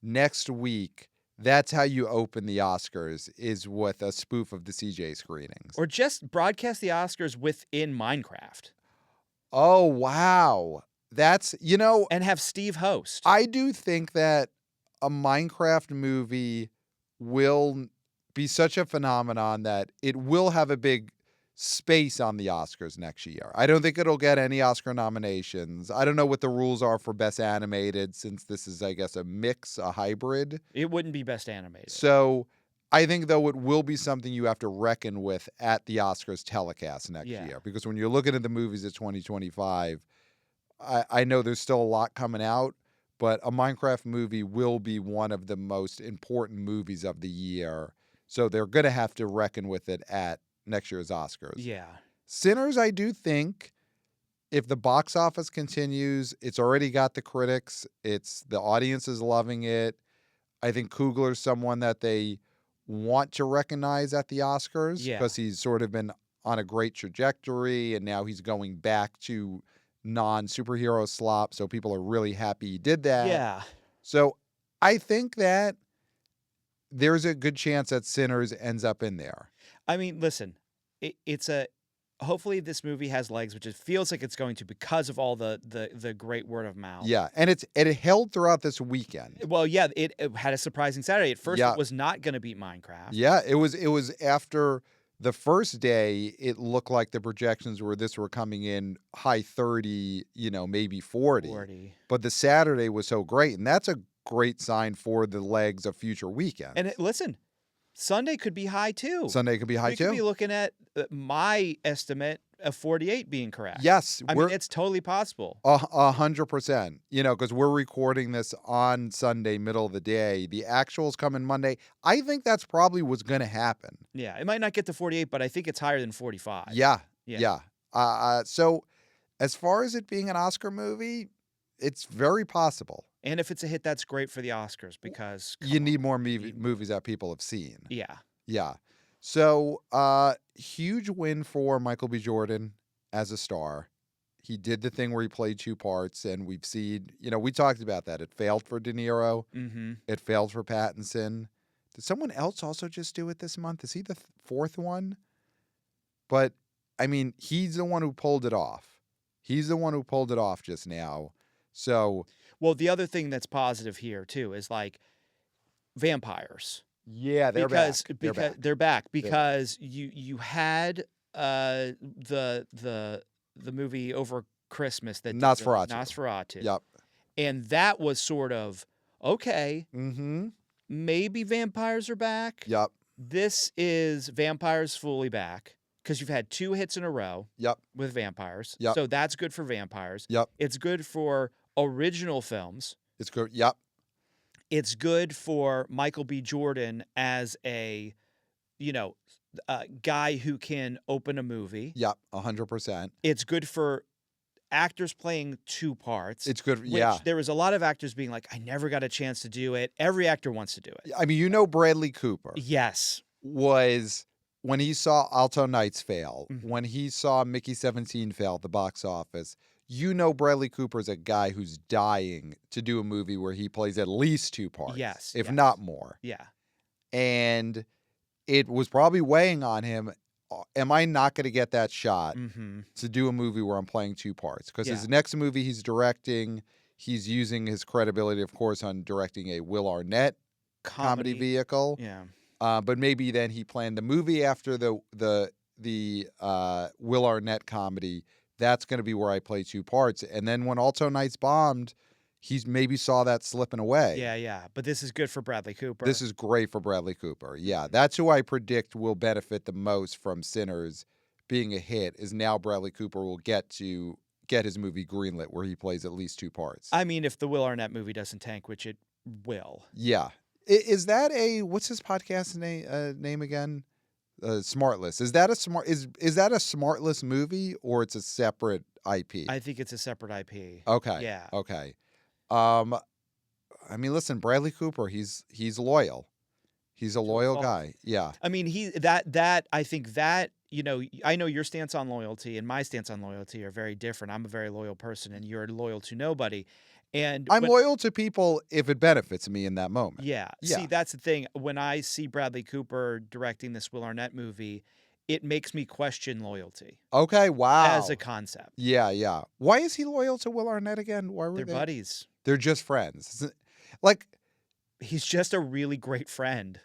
next week, that's how you open the Oscars, is with a spoof of the CJ screenings. Or just broadcast the Oscars within Minecraft. Oh, wow. That's, and have Steve host. I do think that a Minecraft movie will be such a phenomenon that it will have a big space on the Oscars next year. I don't think it'll get any Oscar nominations. I don't know what the rules are for Best Animated, since this is, I guess, a mix, a hybrid. It wouldn't be Best Animated. So I think, though, it will be something you have to reckon with at the Oscars telecast next year. Because when you're looking at the movies of 2025, I know there's still a lot coming out, but a Minecraft movie will be one of the most important movies of the year. So they're going to have to reckon with it at next year's Oscars. Yeah. Sinners, I do think, if the box office continues, it's already got the critics. The audience is loving it. I think Coogler's someone that they want to recognize at the Oscars because he's sort of been on a great trajectory, and now he's going back to non-superhero slop, so people are really happy he did that. Yeah. So I think that there's a good chance that Sinners ends up in there. I mean, listen, hopefully this movie has legs, which it feels like it's going to because of all the great word of mouth. Yeah, and it held throughout this weekend. Well, yeah, it had a surprising Saturday. At first, it was not going to beat Minecraft. Yeah, it was after the first day, it looked like the projections were coming in high 30, maybe 40. But the Saturday was so great, and that's a great sign for the legs of future weekends. And listen, Sunday could be high too. Sunday could be high we too. We could be looking at my estimate of 48 being correct. Yes. I mean, it's totally possible. 100%. Because we're recording this on Sunday, middle of the day. The actuals come in Monday. I think that's probably what's going to happen. Yeah. It might not get to 48, but I think it's higher than 45. Yeah. So as far as it being an Oscar movie, it's very possible. And if it's a hit, that's great for the Oscars because you need more movies that people have seen. Yeah. Yeah. So, huge win for Michael B. Jordan as a star. He did the thing where he played two parts, and we've seen, we talked about that. It failed for De Niro. Mm-hmm. It failed for Pattinson. Did someone else also just do it this month? Is he the fourth one? But, I mean, he's the one who pulled it off. He's the one who pulled it off just now. So, well, the other thing that's positive here too is like vampires. Yeah, they're back. They're back because you had the movie over Christmas that Nosferatu. Yep. And that was sort of okay. Mm-hmm. Maybe vampires are back. Yep. This is vampires fully back because you've had 2 hits in a row. Yep. With vampires. Yep. So that's good for vampires. Yep. It's good for original films. It's good. Yep. It's good for Michael B. Jordan as a, guy who can open a movie. Yep, 100%. It's good for actors playing 2 parts. It's good, There was a lot of actors being like, I never got a chance to do it. Every actor wants to do it. I mean, Bradley Cooper. Yes. Was, when he saw Alto Nights fail, mm-hmm. when he saw Mickey 17 fail at the box office, Bradley Cooper's a guy who's dying to do a movie where he plays at least 2 parts. Yes. If not more. Yeah. And it was probably weighing on him. Am I not going to get that shot mm-hmm. to do a movie where I'm playing 2 parts? Because his next movie he's directing, he's using his credibility, of course, on directing a Will Arnett comedy vehicle. Yeah. But maybe then he planned the movie after the Will Arnett comedy. That's going to be where I play 2 parts. And then when Alto Nights bombed, he's maybe saw that slipping away. Yeah. But this is good for Bradley Cooper. This is great for Bradley Cooper. Yeah, that's who I predict will benefit the most from Sinners being a hit, is now Bradley Cooper will get his movie greenlit where he plays at least 2 parts. I mean, if the Will Arnett movie doesn't tank, which it will. Yeah. Is that what's his podcast name again? Smartless. Is that a Smartless movie, or it's a separate IP? I think it's a separate IP. Okay. Yeah. Okay. I mean, listen, Bradley Cooper, he's loyal. He's a loyal guy. Yeah. I mean, I think that, I know your stance on loyalty and my stance on loyalty are very different. I'm a very loyal person, and you're loyal to nobody. And I'm loyal to people if it benefits me in that moment. Yeah. See, that's the thing. When I see Bradley Cooper directing this Will Arnett movie, it makes me question loyalty Okay, as wow. a concept. Yeah, yeah. Why is he loyal to Will Arnett again? Why were They're they? buddies. They're just friends. Like, He's just a really great friend.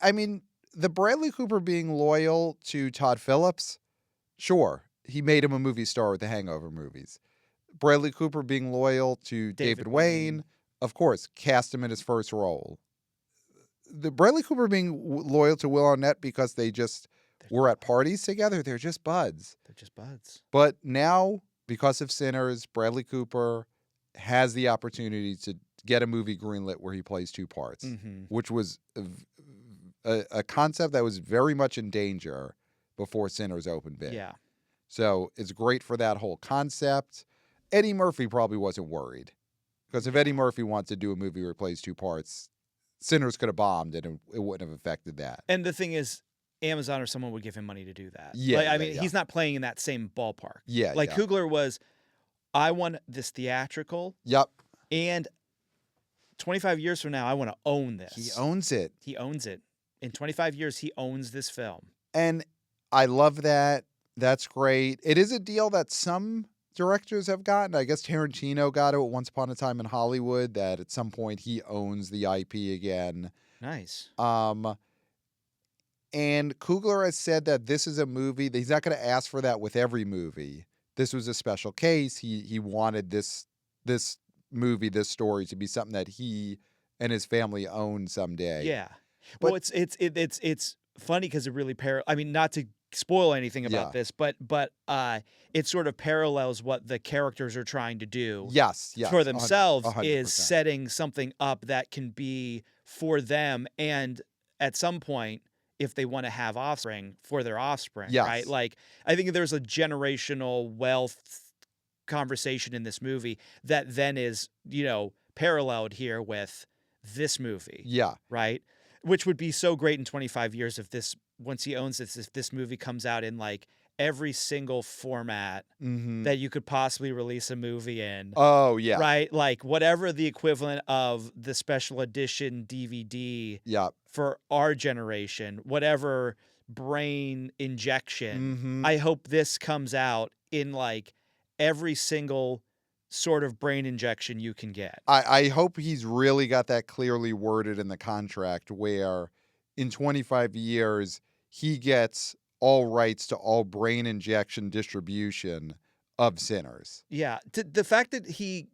I mean, the Bradley Cooper being loyal to Todd Phillips, sure. He made him a movie star with the Hangover movies. Bradley Cooper being loyal to David Wayne, of course, cast him in his first role. The Bradley Cooper being loyal to Will Arnett because they just were at parties together, they're just buds. They're just buds. But now, because of Sinners, Bradley Cooper has the opportunity to get a movie greenlit where he plays two parts, which was a concept that was very much in danger before Sinners opened big. Yeah. So it's great for that whole concept. Eddie Murphy probably wasn't worried, because if Eddie Murphy wants to do a movie where he plays two parts, Sinners could have bombed and it wouldn't have affected that. And the thing is, Amazon or someone would give him money to do that. Yeah, Like, I mean, he's not playing in that same ballpark. Yeah, like yeah. Coogler was, I want this theatrical. Yep. And 25 years from now, I want to own this. He owns it. He owns it. In 25 years, he owns this film. And I love that. That's great. It is a deal that some directors have gotten. I guess Tarantino got it Once Upon a Time in Hollywood, that at some point he owns the IP again. Nice. And Coogler has said that this is a movie that he's not going to ask for that with every movie. This was a special case. He wanted this movie, this story, to be something that he and his family own someday. Yeah. But, well, it's funny because it really I mean, not to spoil anything about this, but it sort of parallels what the characters are trying to do. Yes, for themselves 100%. Is setting something up that can be for them, and at some point, if they want to have offspring, for their offspring, Yes. right? Like, I think there's a generational wealth conversation in this movie that then is, paralleled here with this movie. Yeah. Right? Which would be so great in 25 years once he owns this, if this movie comes out in like every single format that you could possibly release a movie in. Oh, yeah. Right? Like whatever the equivalent of the special edition DVD for our generation, whatever brain injection, I hope this comes out in like every single sort of brain injection you can get. I hope he's really got that clearly worded in the contract where in 25 years he gets all rights to all brain injection distribution of Sinners. Yeah. The fact that he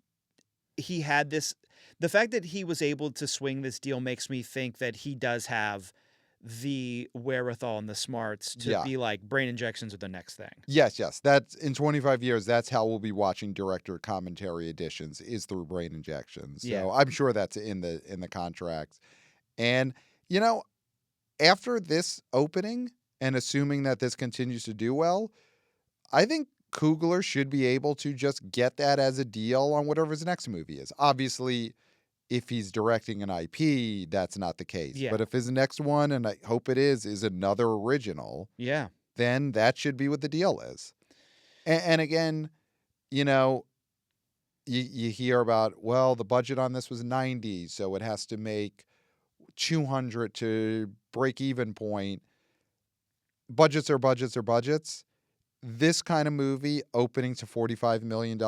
had this, the fact that he was able to swing this deal makes me think that he does have the wherewithal and the smarts to be like, brain injections are the next thing. Yes. That's in 25 years. That's how we'll be watching director commentary editions, is through brain injections. So I'm sure that's in the contracts. And after this opening, and assuming that this continues to do well, I think Coogler should be able to just get that as a deal on whatever his next movie is. Obviously, if he's directing an IP, that's not the case. Yeah. But if his next one, and I hope it is another original, then that should be what the deal is. And again, you hear about, well, the budget on this was 90, so it has to make 200 to break even point. Budgets are budgets. This kind of movie opening to $45 million,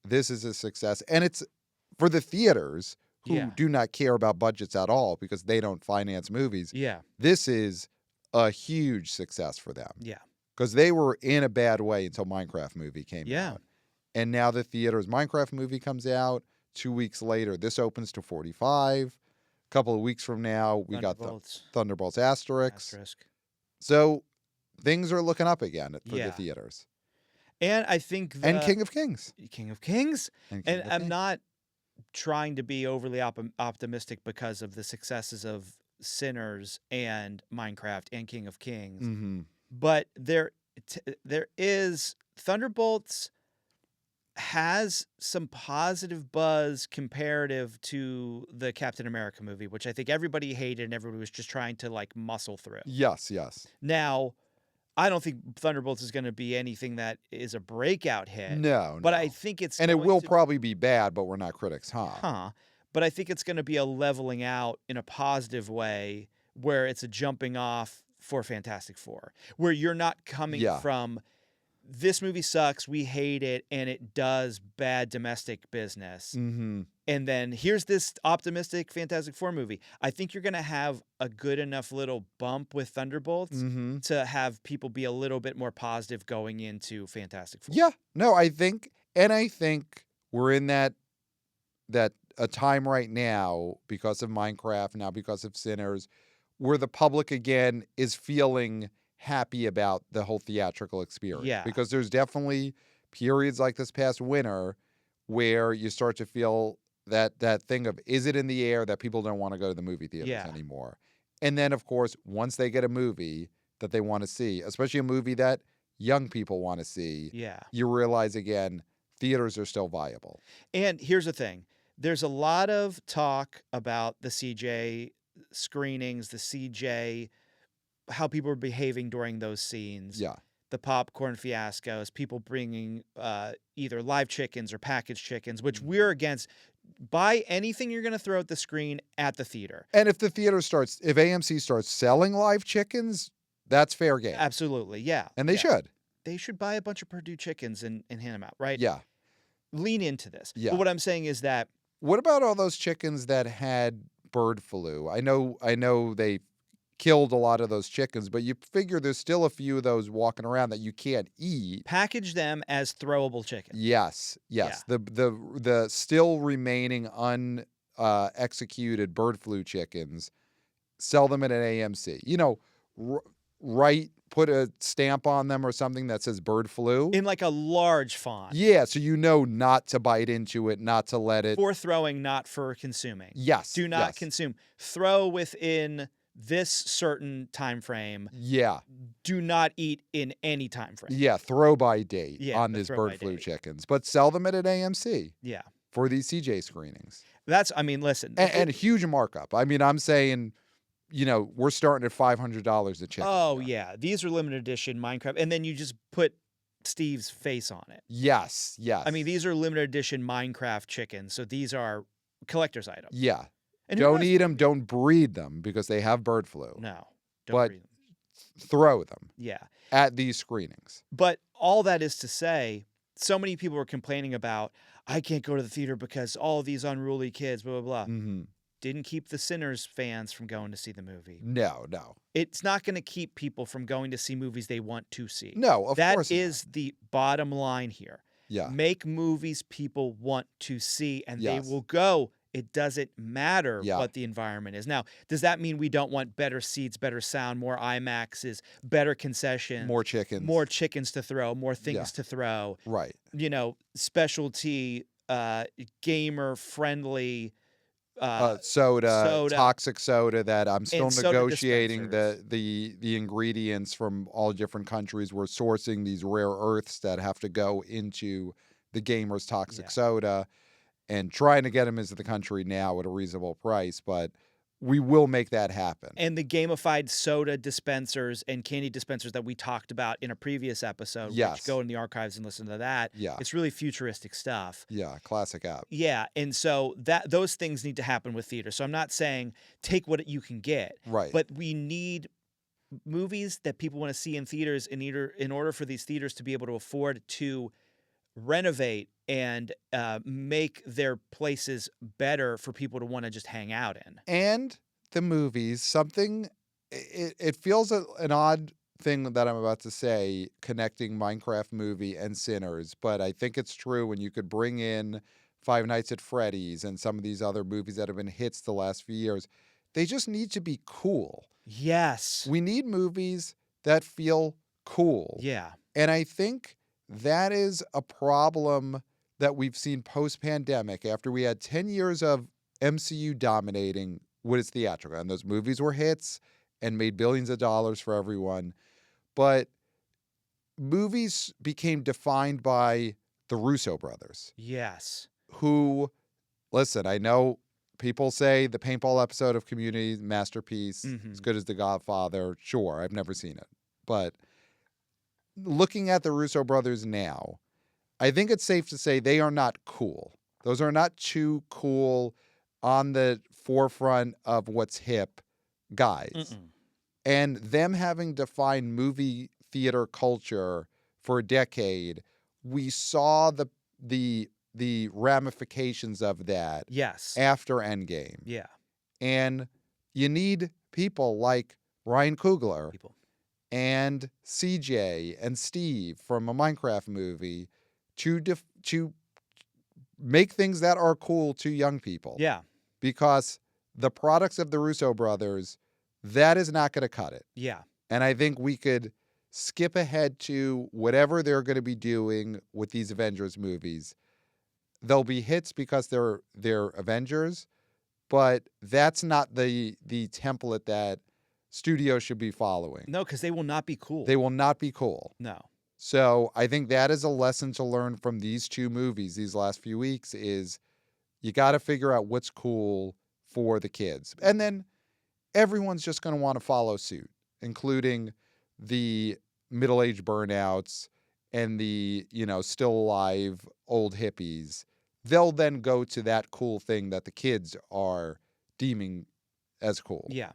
this is a success. And it's for the theaters who do not care about budgets at all because they don't finance movies. Yeah. This is a huge success for them. Yeah. Because they were in a bad way until Minecraft movie came out. And now the theater's Minecraft movie comes out. 2 weeks later, this opens to 45. A couple of weeks from now, we got the Thunderbolts Asterisk. So things are looking up again for the theaters. And I think and King of Kings. And I'm not trying to be overly optimistic because of the successes of Sinners and Minecraft and King of Kings. But there is Thunderbolts has some positive buzz comparative to the Captain America movie, which I think everybody hated and everybody was just trying to like muscle through. Yes. Now, I don't think Thunderbolts is going to be anything that is a breakout hit. No. But I think it's and it will probably be bad, but we're not critics, huh? But I think it's going to be a leveling out in a positive way, where it's a jumping off for Fantastic Four, where you're not coming Yeah. from this movie sucks, we hate it, and it does bad domestic business. Mm-hmm. And then here's this optimistic Fantastic Four movie. I think you're going to have a good enough little bump with Thunderbolts Mm-hmm. to have people be a little bit more positive going into Fantastic Four. Yeah. No, I think we're in that a time right now because of Minecraft, now because of Sinners, where the public again is feeling happy about the whole theatrical experience. Yeah. Because there's definitely periods like this past winter where you start to feel that thing of, is it in the air that people don't want to go to the movie theaters anymore? And then, of course, once they get a movie that they want to see, especially a movie that young people want to see, you realize again, theaters are still viable. And here's the thing. There's a lot of talk about the CJ screenings, the CJ, how people are behaving during those scenes. Yeah. The popcorn fiascos, people bringing either live chickens or packaged chickens, which we're against. Buy anything you're going to throw at the screen at the theater. And if the theater starts, if AMC starts selling live chickens, that's fair game. Absolutely, yeah. And they should. They should buy a bunch of Purdue chickens and hand them out, right? Yeah. Lean into this. Yeah. But what I'm saying is that... What about all those chickens that had bird flu? I know they killed a lot of those chickens, but you figure there's still a few of those walking around that you can't eat. Package them as throwable chickens. Yes. Yeah. The still remaining unexecuted bird flu chickens, sell them at an AMC. You know, put a stamp on them or something that says bird flu. In like a large font. Yeah, so you know not to bite into it, not to let it... For throwing, not for consuming. Yes. Do not consume. Throw within this certain time frame. Yeah. Do not eat in any time frame. Yeah, throw by date on these bird flu date. chickens. But sell them at an AMC. Yeah. For these CJ screenings. Listen. And a huge markup. I mean, I'm saying... You know, we're starting at $500 a chicken. Oh, yeah. These are limited edition Minecraft. And then you just put Steve's face on it. Yes. I mean, these are limited edition Minecraft chickens. So these are collector's items. Yeah. And don't eat them. Don't breed them because they have bird flu. No. Don't breed them. Throw them. Yeah. At these screenings. But all that is to say, so many people were complaining about, I can't go to the theater because all of these unruly kids, blah, blah, blah. Mm-hmm. Didn't keep the Sinners fans from going to see the movie. No. It's not going to keep people from going to see movies they want to see. No, of course not. That is the bottom line here. Yeah. Make movies people want to see, and they will go. It doesn't matter what the environment is. Now, does that mean we don't want better seats, better sound, more IMAXs, better concessions? More chickens. More chickens to throw, more things to throw. Right. You know, specialty, gamer-friendly... soda, toxic soda that I'm still negotiating the ingredients from all different countries. We're sourcing these rare earths that have to go into the gamer's toxic soda and trying to get them into the country now at a reasonable price, but we will make that happen. And the gamified soda dispensers and candy dispensers that we talked about in a previous episode, which go in the archives and listen to that. Yeah. It's really futuristic stuff. Yeah, classic app. Yeah, and so those things need to happen with theater. So I'm not saying take what you can get. Right. But we need movies that people want to see in theaters in order for these theaters to be able to afford to renovate and make their places better for people to want to just hang out in. And the movies, it feels an odd thing that I'm about to say, connecting Minecraft movie and Sinners, but I think it's true when you could bring in Five Nights at Freddy's and some of these other movies that have been hits the last few years. They just need to be cool. Yes. We need movies that feel cool. Yeah. And I think that is a problem that we've seen post-pandemic after we had 10 years of MCU dominating what is theatrical. And those movies were hits and made billions of dollars for everyone. But movies became defined by the Russo brothers. Yes. Who, listen, I know people say the paintball episode of Community, masterpiece, as good as The Godfather. Sure, I've never seen it. But looking at the Russo brothers now, I think it's safe to say they are not cool. Those are not two cool, on the forefront of what's hip guys. And them having defined movie theater culture for a decade, we saw the ramifications of that Yes. after Endgame. Yeah. And you need people like Ryan Coogler People. and CJ and Steve from a Minecraft movie to make things that are cool to young people. Yeah. Because the products of the Russo brothers, that is not going to cut it. Yeah. And I think we could skip ahead to whatever they're going to be doing with these Avengers movies. They'll be hits because they're Avengers, but that's not the template that studios should be following. No, because they will not be cool. They will not be cool. No. So I think that is a lesson to learn from these two movies these last few weeks is you got to figure out what's cool for the kids. And then everyone's just going to want to follow suit, including the middle-aged burnouts and the, still alive old hippies. They'll then go to that cool thing that the kids are deeming as cool. Yeah.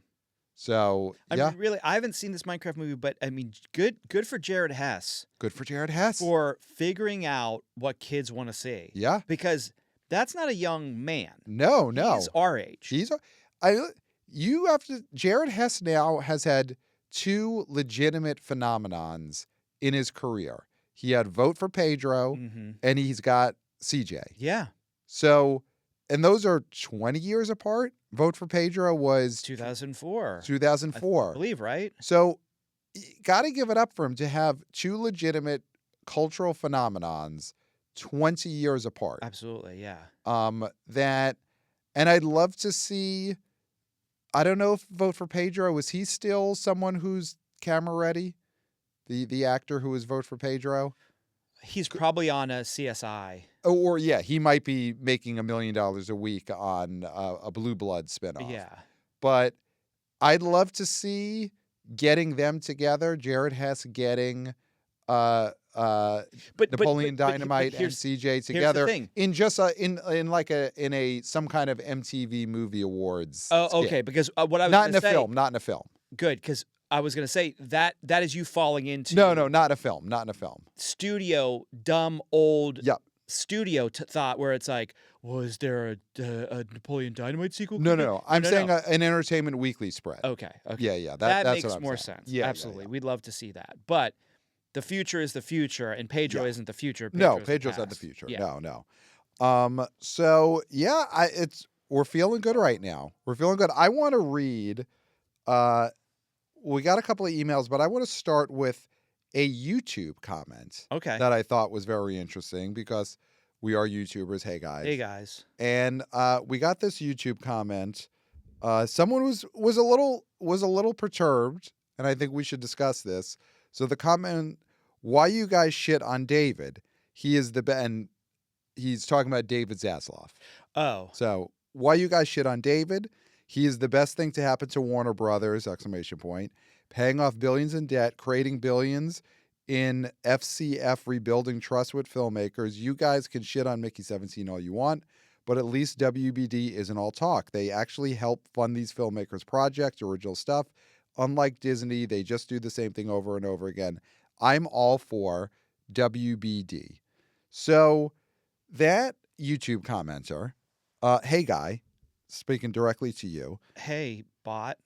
So, I mean, really, I haven't seen this Minecraft movie, but I mean, good for Jared Hess. Good for Jared Hess. For figuring out what kids want to see. Yeah. Because that's not a young man. No. He's our age. Jared Hess now has had two legitimate phenomenons in his career. He had Vote for Pedro and he's got CJ. Yeah. So, and those are 20 years apart. Vote for Pedro was 2004. 2004. I believe, right? So, got to give it up for him to have two legitimate cultural phenomenons 20 years apart. Absolutely, yeah. And I'd love to see, I don't know if Vote for Pedro, was he still someone who's camera ready? The actor who was Vote for Pedro? He's probably on a CSI. Or yeah, he might be making $1 million a week on a Blue Blood spinoff. Yeah. But I'd love to see getting them together, Jared Hess getting Napoleon Dynamite and CJ together in just in some kind of MTV Movie Awards. Oh, skit. okay. Because what I was not in a film. Good, because I was going to say that is you falling into no, not in a film. Studio dumb old. Yep. Studio thought where it's like, was there a Napoleon Dynamite sequel? No. I'm saying an Entertainment Weekly spread. Okay. Yeah. That that's makes what I'm more saying. sense. Yeah, absolutely. yeah. We'd love to see that, but the future is the future, and Pedro isn't the future. Pedro's not the future. Yeah. No. So yeah, we're feeling good right now. We're feeling good. I want to read. We got a couple of emails, but I want to start with a YouTube comment. Okay. That I thought was very interesting because we are YouTubers. Hey guys. And we got this YouTube comment. Someone was a little perturbed, and I think we should discuss this. So the comment, why you guys shit on David? He is and he's talking about David Zaslav. Oh. So why you guys shit on David? He is the best thing to happen to Warner Brothers! ! Paying off billions in debt, creating billions in FCF, rebuilding trust with filmmakers. You guys can shit on Mickey 17 all you want, but at least WBD isn't all talk. They actually help fund these filmmakers' projects, original stuff. Unlike Disney, they just do the same thing over and over again. I'm all for WBD. So that YouTube commenter, hey guy, speaking directly to you. Hey, bot.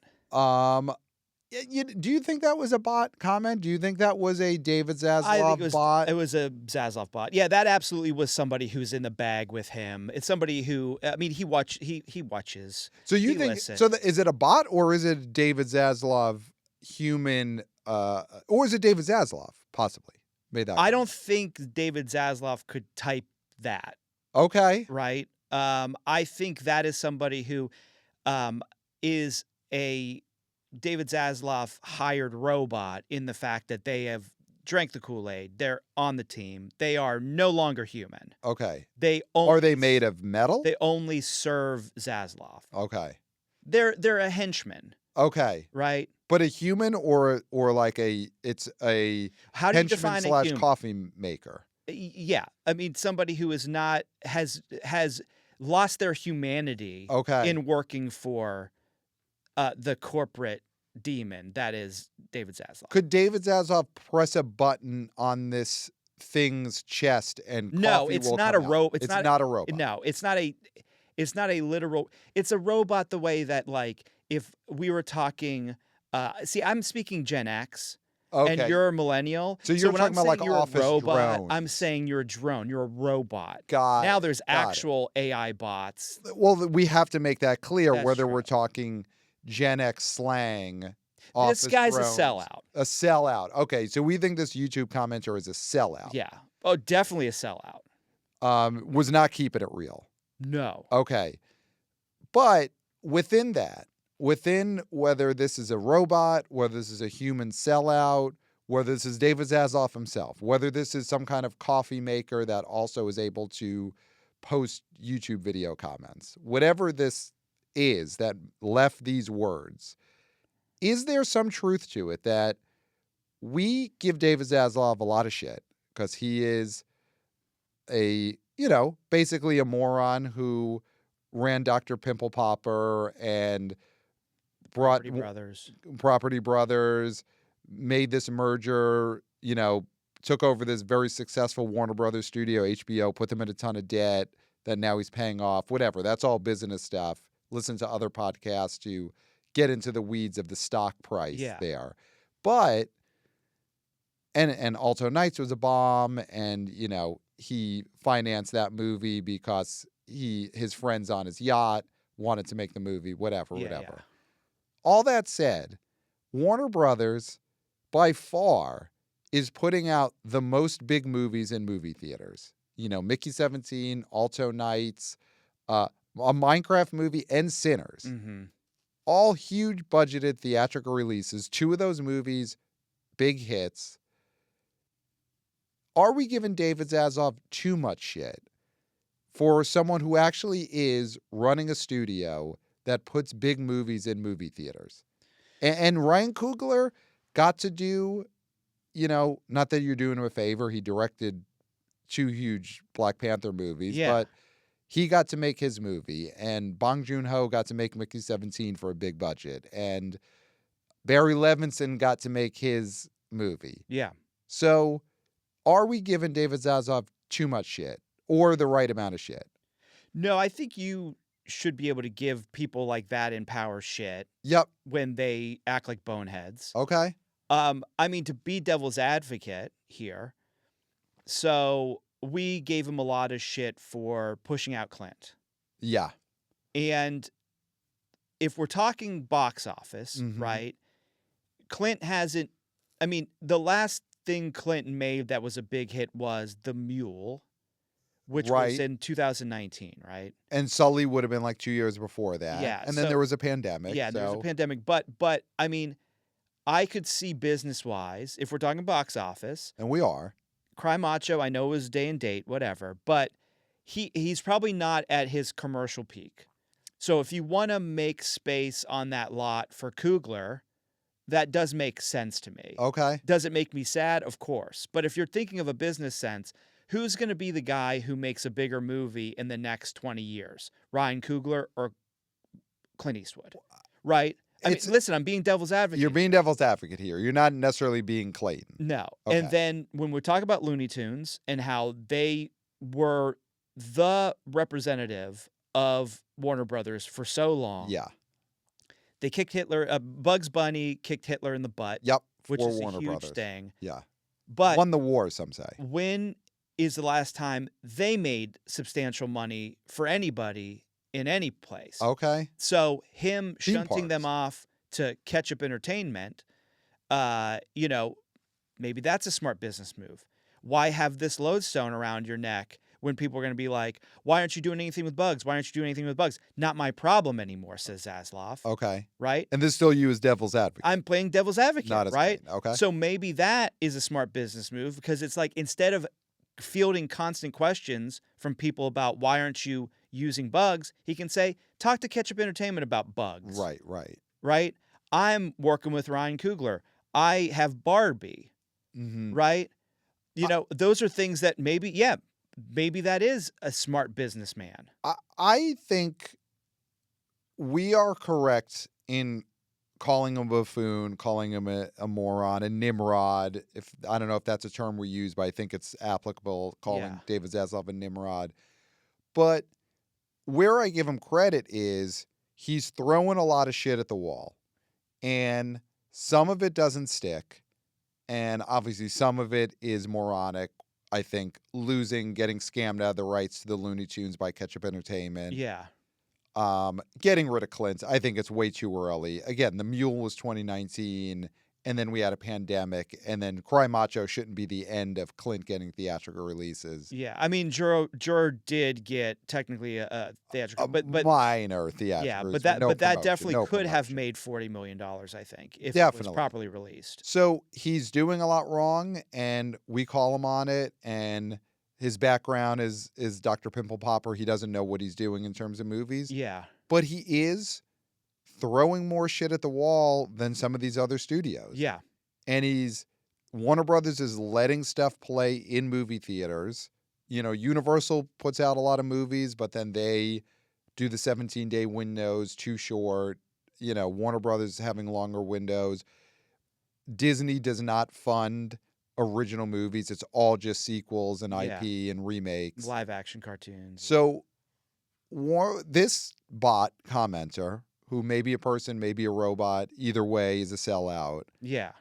Do you think that was a bot comment? Do you think that was a David Zaslav bot? It was a Zaslav bot. Yeah, that absolutely was somebody who's in the bag with him. It's somebody who, I mean, he watches. So you think, is it a bot or is it David Zaslav human, or is it David Zaslav possibly made that? I don't think David Zaslav could type that. Okay. Right. I think that is somebody who is a David Zaslav hired robot in the fact that they have drank the Kool-Aid. They're on the team. They are no longer human. Okay. Are they made of metal? They only serve Zaslav. Okay. They're a henchman. Okay. Right? But a human or like it's a how do you define a human? Coffee maker. Yeah. I mean somebody who is not has lost their humanity in working for the corporate demon that is David Zaslav. Could David Zaslav press a button on this thing's chest and No, coffee it's will not come a out? ro. It's not a robot. No, it's not a. It's not a literal. It's a robot the way that, like, if we were talking. See, I'm speaking Gen X. And Okay. you're a millennial. So you're when talking I'm about, like, saying you're office a robot, I'm drones. saying you're a drone. You're a robot. Now There's actual AI bots. Well, we have to make that clear That's whether true. we're talking Gen X slang. This office guy's drones. a sellout. A sellout. Okay, so we think this YouTube commenter is a sellout. Yeah. Oh, definitely a sellout. Was not keeping it real. No. Okay. But within that, within whether this is a robot, whether this is a human sellout, whether this is David Zaslav himself, whether this is some kind of coffee maker that also is able to post YouTube video comments, whatever this is that left these words, is there some truth to it that we give David Zaslav a lot of shit because he is basically a moron who ran Dr. Pimple Popper and brought Property Brothers, made this merger, took over this very successful Warner Brothers studio, HBO, put them in a ton of debt that now he's paying off, whatever. That's all business stuff. Listen to other podcasts to get into the weeds of the stock price there. But, and Alto Nights was a bomb, and, he financed that movie because his friends on his yacht wanted to make the movie, whatever. All that said, Warner Brothers, by far, is putting out the most big movies in movie theaters. Mickey 17, Alto Nights, a Minecraft movie, and Sinners. Mm-hmm. All huge budgeted theatrical releases. 2 of those movies, big hits. Are we giving David Zaslav too much shit for someone who actually is running a studio that puts big movies in movie theaters? And Ryan Coogler got to do, not that you're doing him a favor, he directed 2 huge Black Panther movies, but he got to make his movie, and Bong Joon-ho got to make Mickey 17 for a big budget, and Barry Levinson got to make his movie. Yeah. So are we giving David Zaslav too much shit or the right amount of shit? No, I think you should be able to give people like that in power shit. Yep. When they act like boneheads. Okay. To be devil's advocate here, so we gave him a lot of shit for pushing out Clint. Yeah. And if we're talking box office, right, Clint hasn't, the last thing Clinton made that was a big hit was The Mule, which was in 2019, right? And Sully would have been like 2 years before that. Yeah. And then there was a pandemic. Yeah, there was a pandemic. But I could see business-wise, if we're talking box office. And we are. Cry Macho, I know it was day and date, whatever. But he's probably not at his commercial peak. So if you want to make space on that lot for Coogler, that does make sense to me. Okay. Does it make me sad? Of course. But if you're thinking of a business sense, who's going to be the guy who makes a bigger movie in the next 20 years? Ryan Coogler or Clint Eastwood? Right? Listen, I'm being devil's advocate. You're being devil's advocate here. You're not necessarily being Clayton. No. Okay. And then when we talk about Looney Tunes and how they were the representative of Warner Brothers for so long. Yeah. They kicked Hitler. Bugs Bunny kicked Hitler in the butt. Yep. Which is Warner a huge Brothers. thing. Yeah. But won the war, some say. When is the last time they made substantial money for anybody in any place? Okay. So him Theme shunting parks. them off to Ketchup Entertainment, maybe that's a smart business move. Why have this lodestone around your neck when people are going to be like, why aren't you doing anything with Bugs? Why aren't you doing anything with Bugs? Not my problem anymore, says Zaslav. Okay. Right? And this still you as devil's advocate. I'm playing devil's advocate, Not as right? Clayton. Okay. So maybe that is a smart business move because it's like instead of fielding constant questions from people about why aren't you using Bugs, he can say, talk to Ketchup Entertainment about Bugs. Right? I'm working with Ryan Coogler. I have Barbie. Right? Those are things that maybe that is a smart businessman. I think we are correct in calling him a buffoon, calling him a moron, a Nimrod. If I don't know if that's a term we use, but I think it's applicable, calling Yeah. David Zaslav a Nimrod. But where I give him credit is he's throwing a lot of shit at the wall. And some of it doesn't stick. And obviously some of it is moronic. I think getting scammed out of the rights to the Looney Tunes by Ketchup Entertainment. Yeah. Getting rid of Clint, I think it's way too early. Again, The Mule was 2019, and then we had a pandemic, and then Cry Macho shouldn't be the end of Clint getting theatrical releases. Yeah. I mean, Juror did get technically a theatrical, but minor theatrical. yeah, but that definitely could have made $40 million, I think, if it was properly released. So he's doing a lot wrong, and we call him on it, and his background is Dr. Pimple Popper. He doesn't know what he's doing in terms of movies. Yeah. But he is throwing more shit at the wall than some of these other studios. Yeah. And Warner Brothers is letting stuff play in movie theaters. You know, Universal puts out a lot of movies, but then they do the 17-day windows, too short. You know, Warner Brothers having longer windows. Disney does not fund original movies. It's all just sequels and IP and remakes. Live action cartoons. So this bot commenter, who may be a person, maybe a robot, either way is a sellout. Yeah.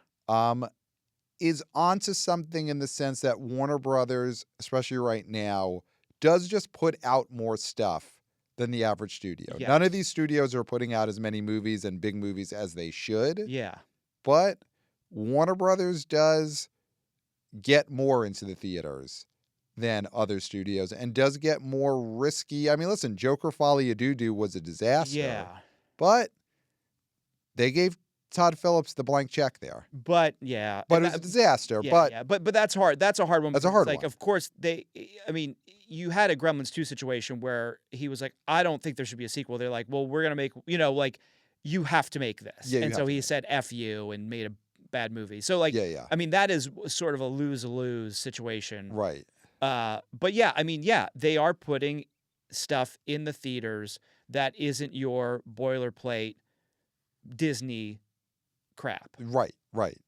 Is onto something in the sense that Warner Brothers, especially right now, does just put out more stuff than the average studio. Yes. None of these studios are putting out as many movies and big movies as they should. Yeah. But Warner Brothers does get more into the theaters than other studios and does get more risky. I mean, listen, Joker Folie à Doo was a disaster. Yeah. But they gave Todd Phillips the blank check there. But yeah. But it was a disaster. Yeah, but that's hard. That's a hard one. That's a hard one. Like, of course, you had a Gremlins 2 situation where he was like, I don't think there should be a sequel. They're like, well, we're going to make, you have to make this. Yeah, and so he said, F you, and made a bad movie. So, I mean, that is sort of a lose-lose situation. Right. But yeah, I mean, they are putting stuff in the theaters that isn't your boilerplate Disney crap. Right.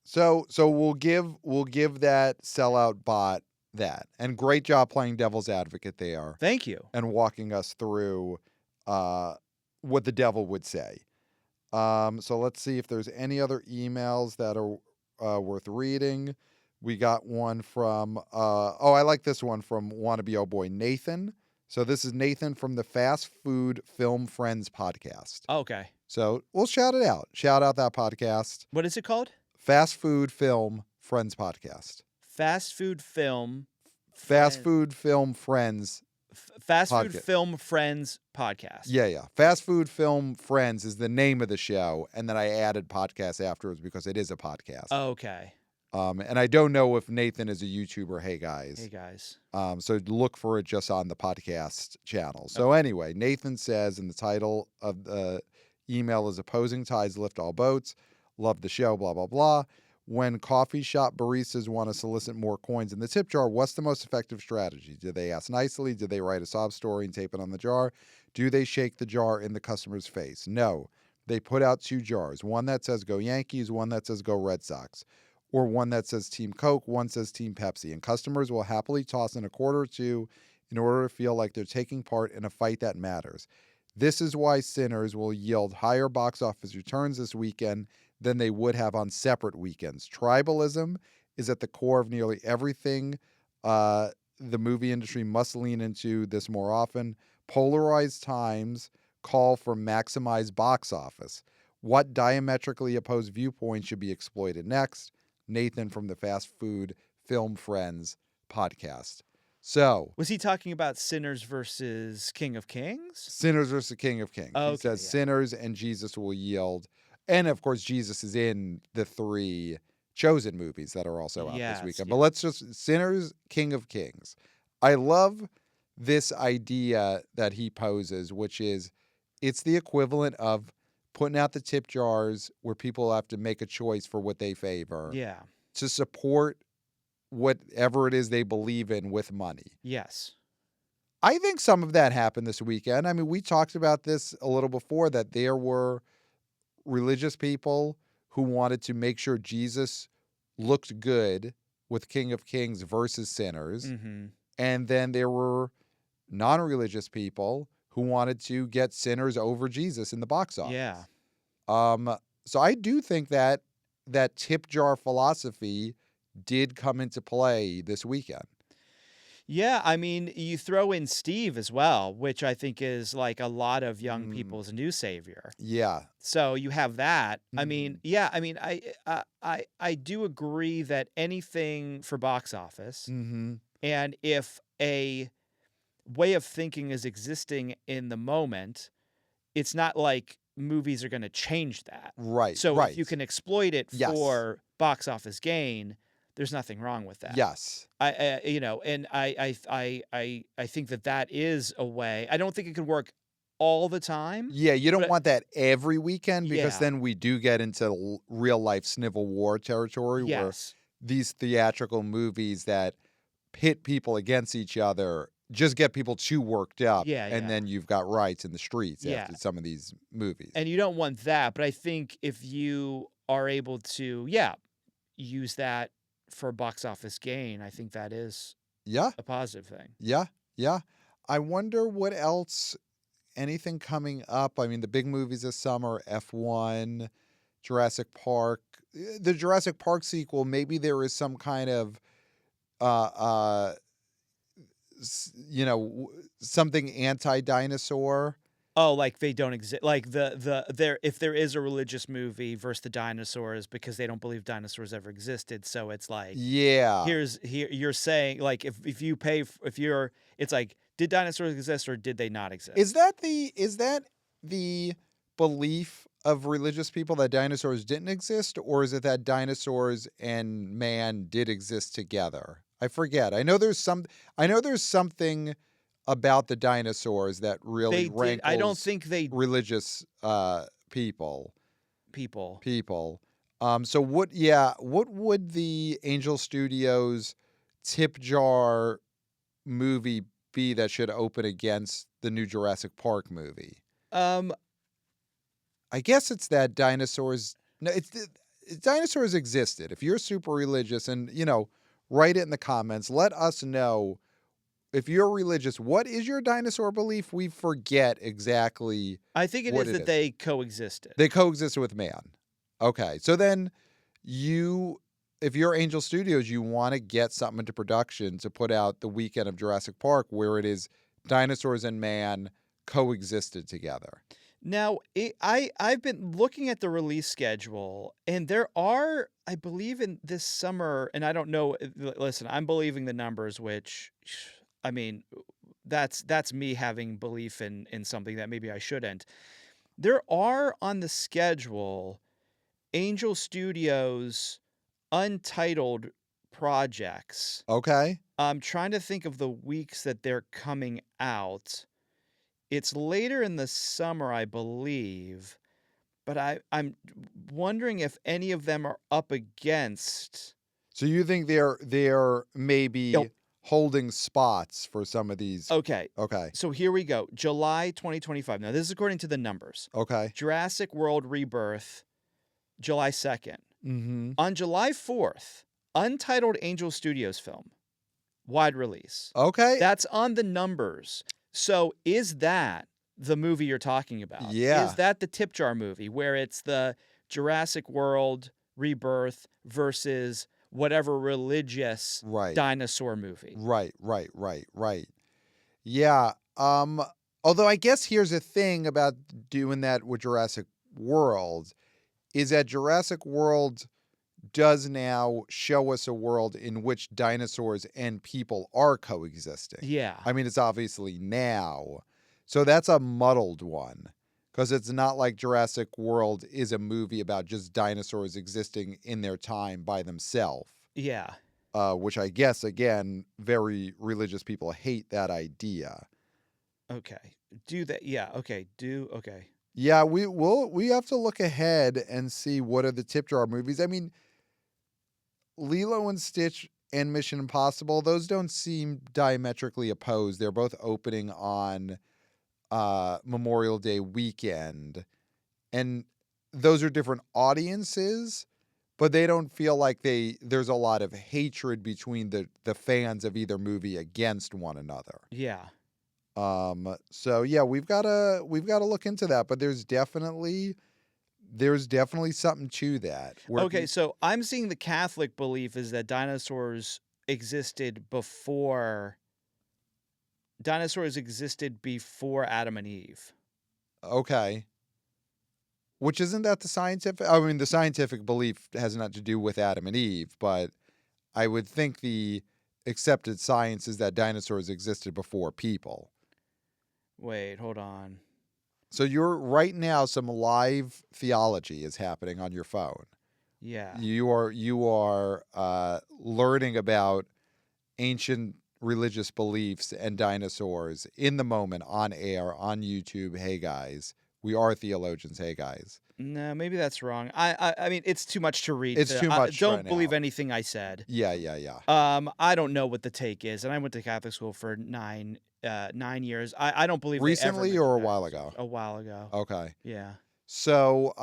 So we'll give that sellout bot that. And great job playing devil's advocate there. Thank you. And walking us through what the devil would say. So let's see if there's any other emails that are worth reading. We got one from, I like this one from Wannabe Oh Boy Nathan. So this is Nathan from the Fast Food Film Friends podcast. Okay. So we'll shout it out. Shout out that podcast. What is it called? Fast Food Film Friends podcast. Fast Food Film Friends. Fast Food Film Friends podcast. Yeah. Fast Food Film Friends is the name of the show, and then I added podcast afterwards because it is a podcast. Okay. And I don't know if Nathan is a YouTuber. Hey guys. So look for it just on the podcast channel. So anyway, Nathan says in the title of the email is Opposing Tides Lift All Boats. Love the show, blah, blah, blah. When coffee shop baristas want to solicit more coins in the tip jar, what's the most effective strategy? Do they ask nicely? Do they write a sob story and tape it on the jar? Do they shake the jar in the customer's face? No. They put out 2 jars, one that says Go Yankees, one that says Go Red Sox, or one that says Team Coke, one says Team Pepsi, and customers will happily toss in a quarter or two in order to feel like they're taking part in a fight that matters. This is why Sinners will yield higher box office returns this weekend than they would have on separate weekends. Tribalism is at the core of nearly everything the movie industry must lean into this more often. Polarized times call for maximized box office. What diametrically opposed viewpoints should be exploited next? Nathan from the Fast Food Film Friends podcast. So, was he talking about Sinners versus King of Kings? Sinners versus King of Kings. Okay, he says Sinners and Jesus will yield. And of course, Jesus is in the 3 Chosen movies that are also out this weekend. But let's just Sinners, King of Kings. I love this idea that he poses, which is it's the equivalent of putting out the tip jars where people have to make a choice for what they favor. Yeah. To support whatever it is they believe in with money. Yes. I think some of that happened this weekend. I mean, we talked about this a little before, that there were religious people who wanted to make sure Jesus looked good with King of Kings versus Sinners. Mm-hmm. And then there were non-religious people who wanted to get Sinners over Jesus in the box office. Yeah. So I do think that that tip jar philosophy did come into play this weekend. Yeah, I mean, you throw in Steve as well, which I think is like a lot of young Mm. people's new savior. Yeah. So you have that. I mean, Mhm. yeah, I mean, I do agree that anything for box office, Mm-hmm. and if a way of thinking is existing in the moment, it's not like movies are going to change that. Right. So if you Right. can exploit it Yes. for box office gain, there's nothing wrong with that. Yes. And I think that is a way. I don't think it could work all the time. Yeah, you don't But want that every weekend because yeah, then we do get into real life Civil War territory where yes, these theatrical movies that pit people against each other just get people too worked up, yeah, and yeah, then you've got riots in the streets yeah. after some of these movies. And you don't want that. But I think if you are able to, yeah, use that for box office gain, I think that is Yeah, a positive thing. yeah, yeah. I wonder what else, anything coming up. I mean, the big movies this summer, F1, Jurassic Park. The Jurassic Park sequel, maybe there is some kind of uh uh something anti-dinosaur. Oh, like they don't exist. Like there, if there is a religious movie versus the dinosaurs because they don't believe dinosaurs ever existed, so it's like Yeah. here you're saying like if you pay if you're it's like did dinosaurs exist or did they not exist? Is that the belief of religious people that dinosaurs didn't exist, or is it that dinosaurs and man did exist together? I forget. I know there's something about the dinosaurs that really They did. I don't rankles think they religious people. people. So what would the Angel Studios tip jar movie be that should open against the new Jurassic Park movie? Um, I guess it's that dinosaurs. No, dinosaurs existed. If you're super religious, and write it in the comments. Let us know if you're religious. What is your dinosaur belief? We forget exactly I think it what is it that is. they coexisted. They coexist with man. Okay, so then if you're Angel Studios, you want to get something into production to put out the weekend of Jurassic Park where it is dinosaurs and man coexisted together. Now, I've been looking at the release schedule, and there are, I believe, in this summer, and I don't know. Listen, I'm believing the numbers, which, I mean, that's me having belief in something that maybe I shouldn't. There are on the schedule Angel Studios untitled projects. Okay. I'm trying to think of the weeks that they're coming out. It's later in the summer, I believe, but I'm wondering if any of them are up against. So you think they're maybe Yep. holding spots for some of these? Okay, Okay. so here we go. July 2025. Now, this is according to the numbers. Okay. Jurassic World Rebirth, July 2nd. Mm-hmm. On July 4th, Untitled Angel Studios film, wide release. Okay. That's on the numbers. So is that the movie you're talking about? Yeah. Is that the tip jar movie where it's the Jurassic World Rebirth versus whatever religious Right. dinosaur movie? Right. Yeah. Although I guess here's the thing about doing that with Jurassic World is that Jurassic World does now show us a world in which dinosaurs and people are coexisting. Yeah. I mean, it's obviously now. So that's a muddled one because it's not like Jurassic World is a movie about just dinosaurs existing in their time by themselves. Yeah. Which I guess, again, very religious people hate that idea. Okay. Do that. Yeah. Okay. Okay. Yeah, we have to look ahead and see what are the tip jar movies. I mean, Lilo and Stitch and Mission Impossible, those don't seem diametrically opposed. They're both opening on Memorial Day weekend. And those are different audiences, but they don't feel like there's a lot of hatred between the fans of either movie against one another. Yeah. So yeah, we've got to look into that, but there's definitely something to that. Okay, so I'm seeing the Catholic belief is that dinosaurs existed before Adam and Eve. Okay. Which isn't that the scientific? I mean, the scientific belief has nothing to do with Adam and Eve, but I would think the accepted science is that dinosaurs existed before people. Wait, hold on. So you're right now, some live theology is happening on your phone. Yeah. You are learning about ancient religious beliefs and dinosaurs in the moment on air on YouTube. Hey guys, we are theologians. Hey guys. No, maybe that's wrong. I mean, it's too much to read. It's too much Don't right believe now. anything I said. Yeah. I don't know what the take is, and I went to Catholic school for 9 years. I don't believe they ever Recently mentioned or a while dinosaurs. ago? A while ago. Okay. Yeah. So,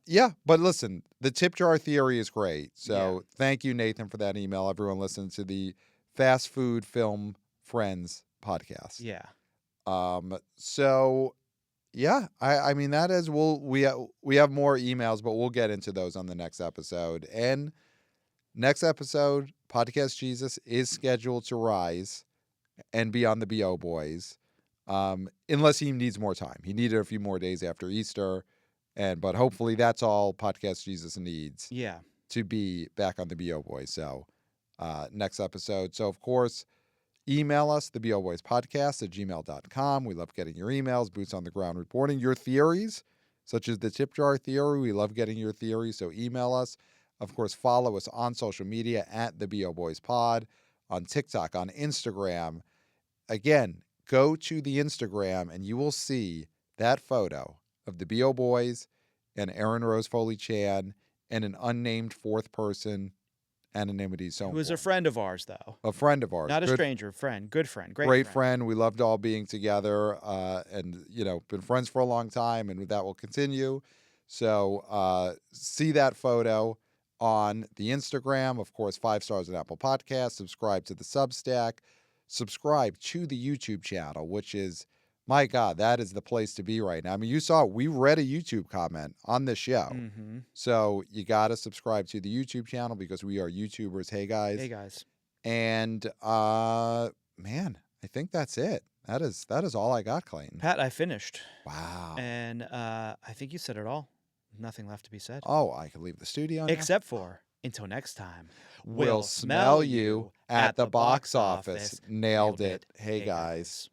yeah, but listen, the tip jar theory is great. So thank you, Nathan, for that email. Everyone listen to the Fast Food Film Friends podcast. Yeah. So yeah, I mean, that is, we have more emails, but we'll get into those on the next episode. And next episode, Podcast Jesus is scheduled to rise and be on the BO Boys. Unless he needs more time. He needed a few more days after Easter. But hopefully that's all Podcast Jesus needs. Yeah. To be back on the BO Boys. So next episode. So of course, email us, theboboyspodcast@gmail.com. We love getting your emails, boots on the ground reporting, your theories, such as the tip jar theory. We love getting your theories. So email us. Of course, follow us on social media at the BO Boys Pod, on TikTok, on Instagram. Again, go to the Instagram and you will see that photo of the BO Boys and Aaron Rose Foley Chan and an unnamed fourth person. Anonymity is so Who was a important. friend of ours, though. A friend of ours. Not a stranger, friend. Good friend. Great friend. We loved all being together and, been friends for a long time, and that will continue. So see that photo on the Instagram. Of course, 5 stars on Apple Podcasts. Subscribe to the Substack. Subscribe to the YouTube channel, which is, my God, that is the place to be right now. I mean, you saw, we read a YouTube comment on this show. Mm-hmm. So you got to subscribe to the YouTube channel because we are YouTubers. Hey, guys. Hey, guys. And, man, I think that's it. That is all I got, Clayton. Pat, I finished. Wow. And I think you said it all. Nothing left to be said. Oh, I can leave the studio now? Except for, until next time, we'll smell you at the box office. Nailed it. Hey, guys.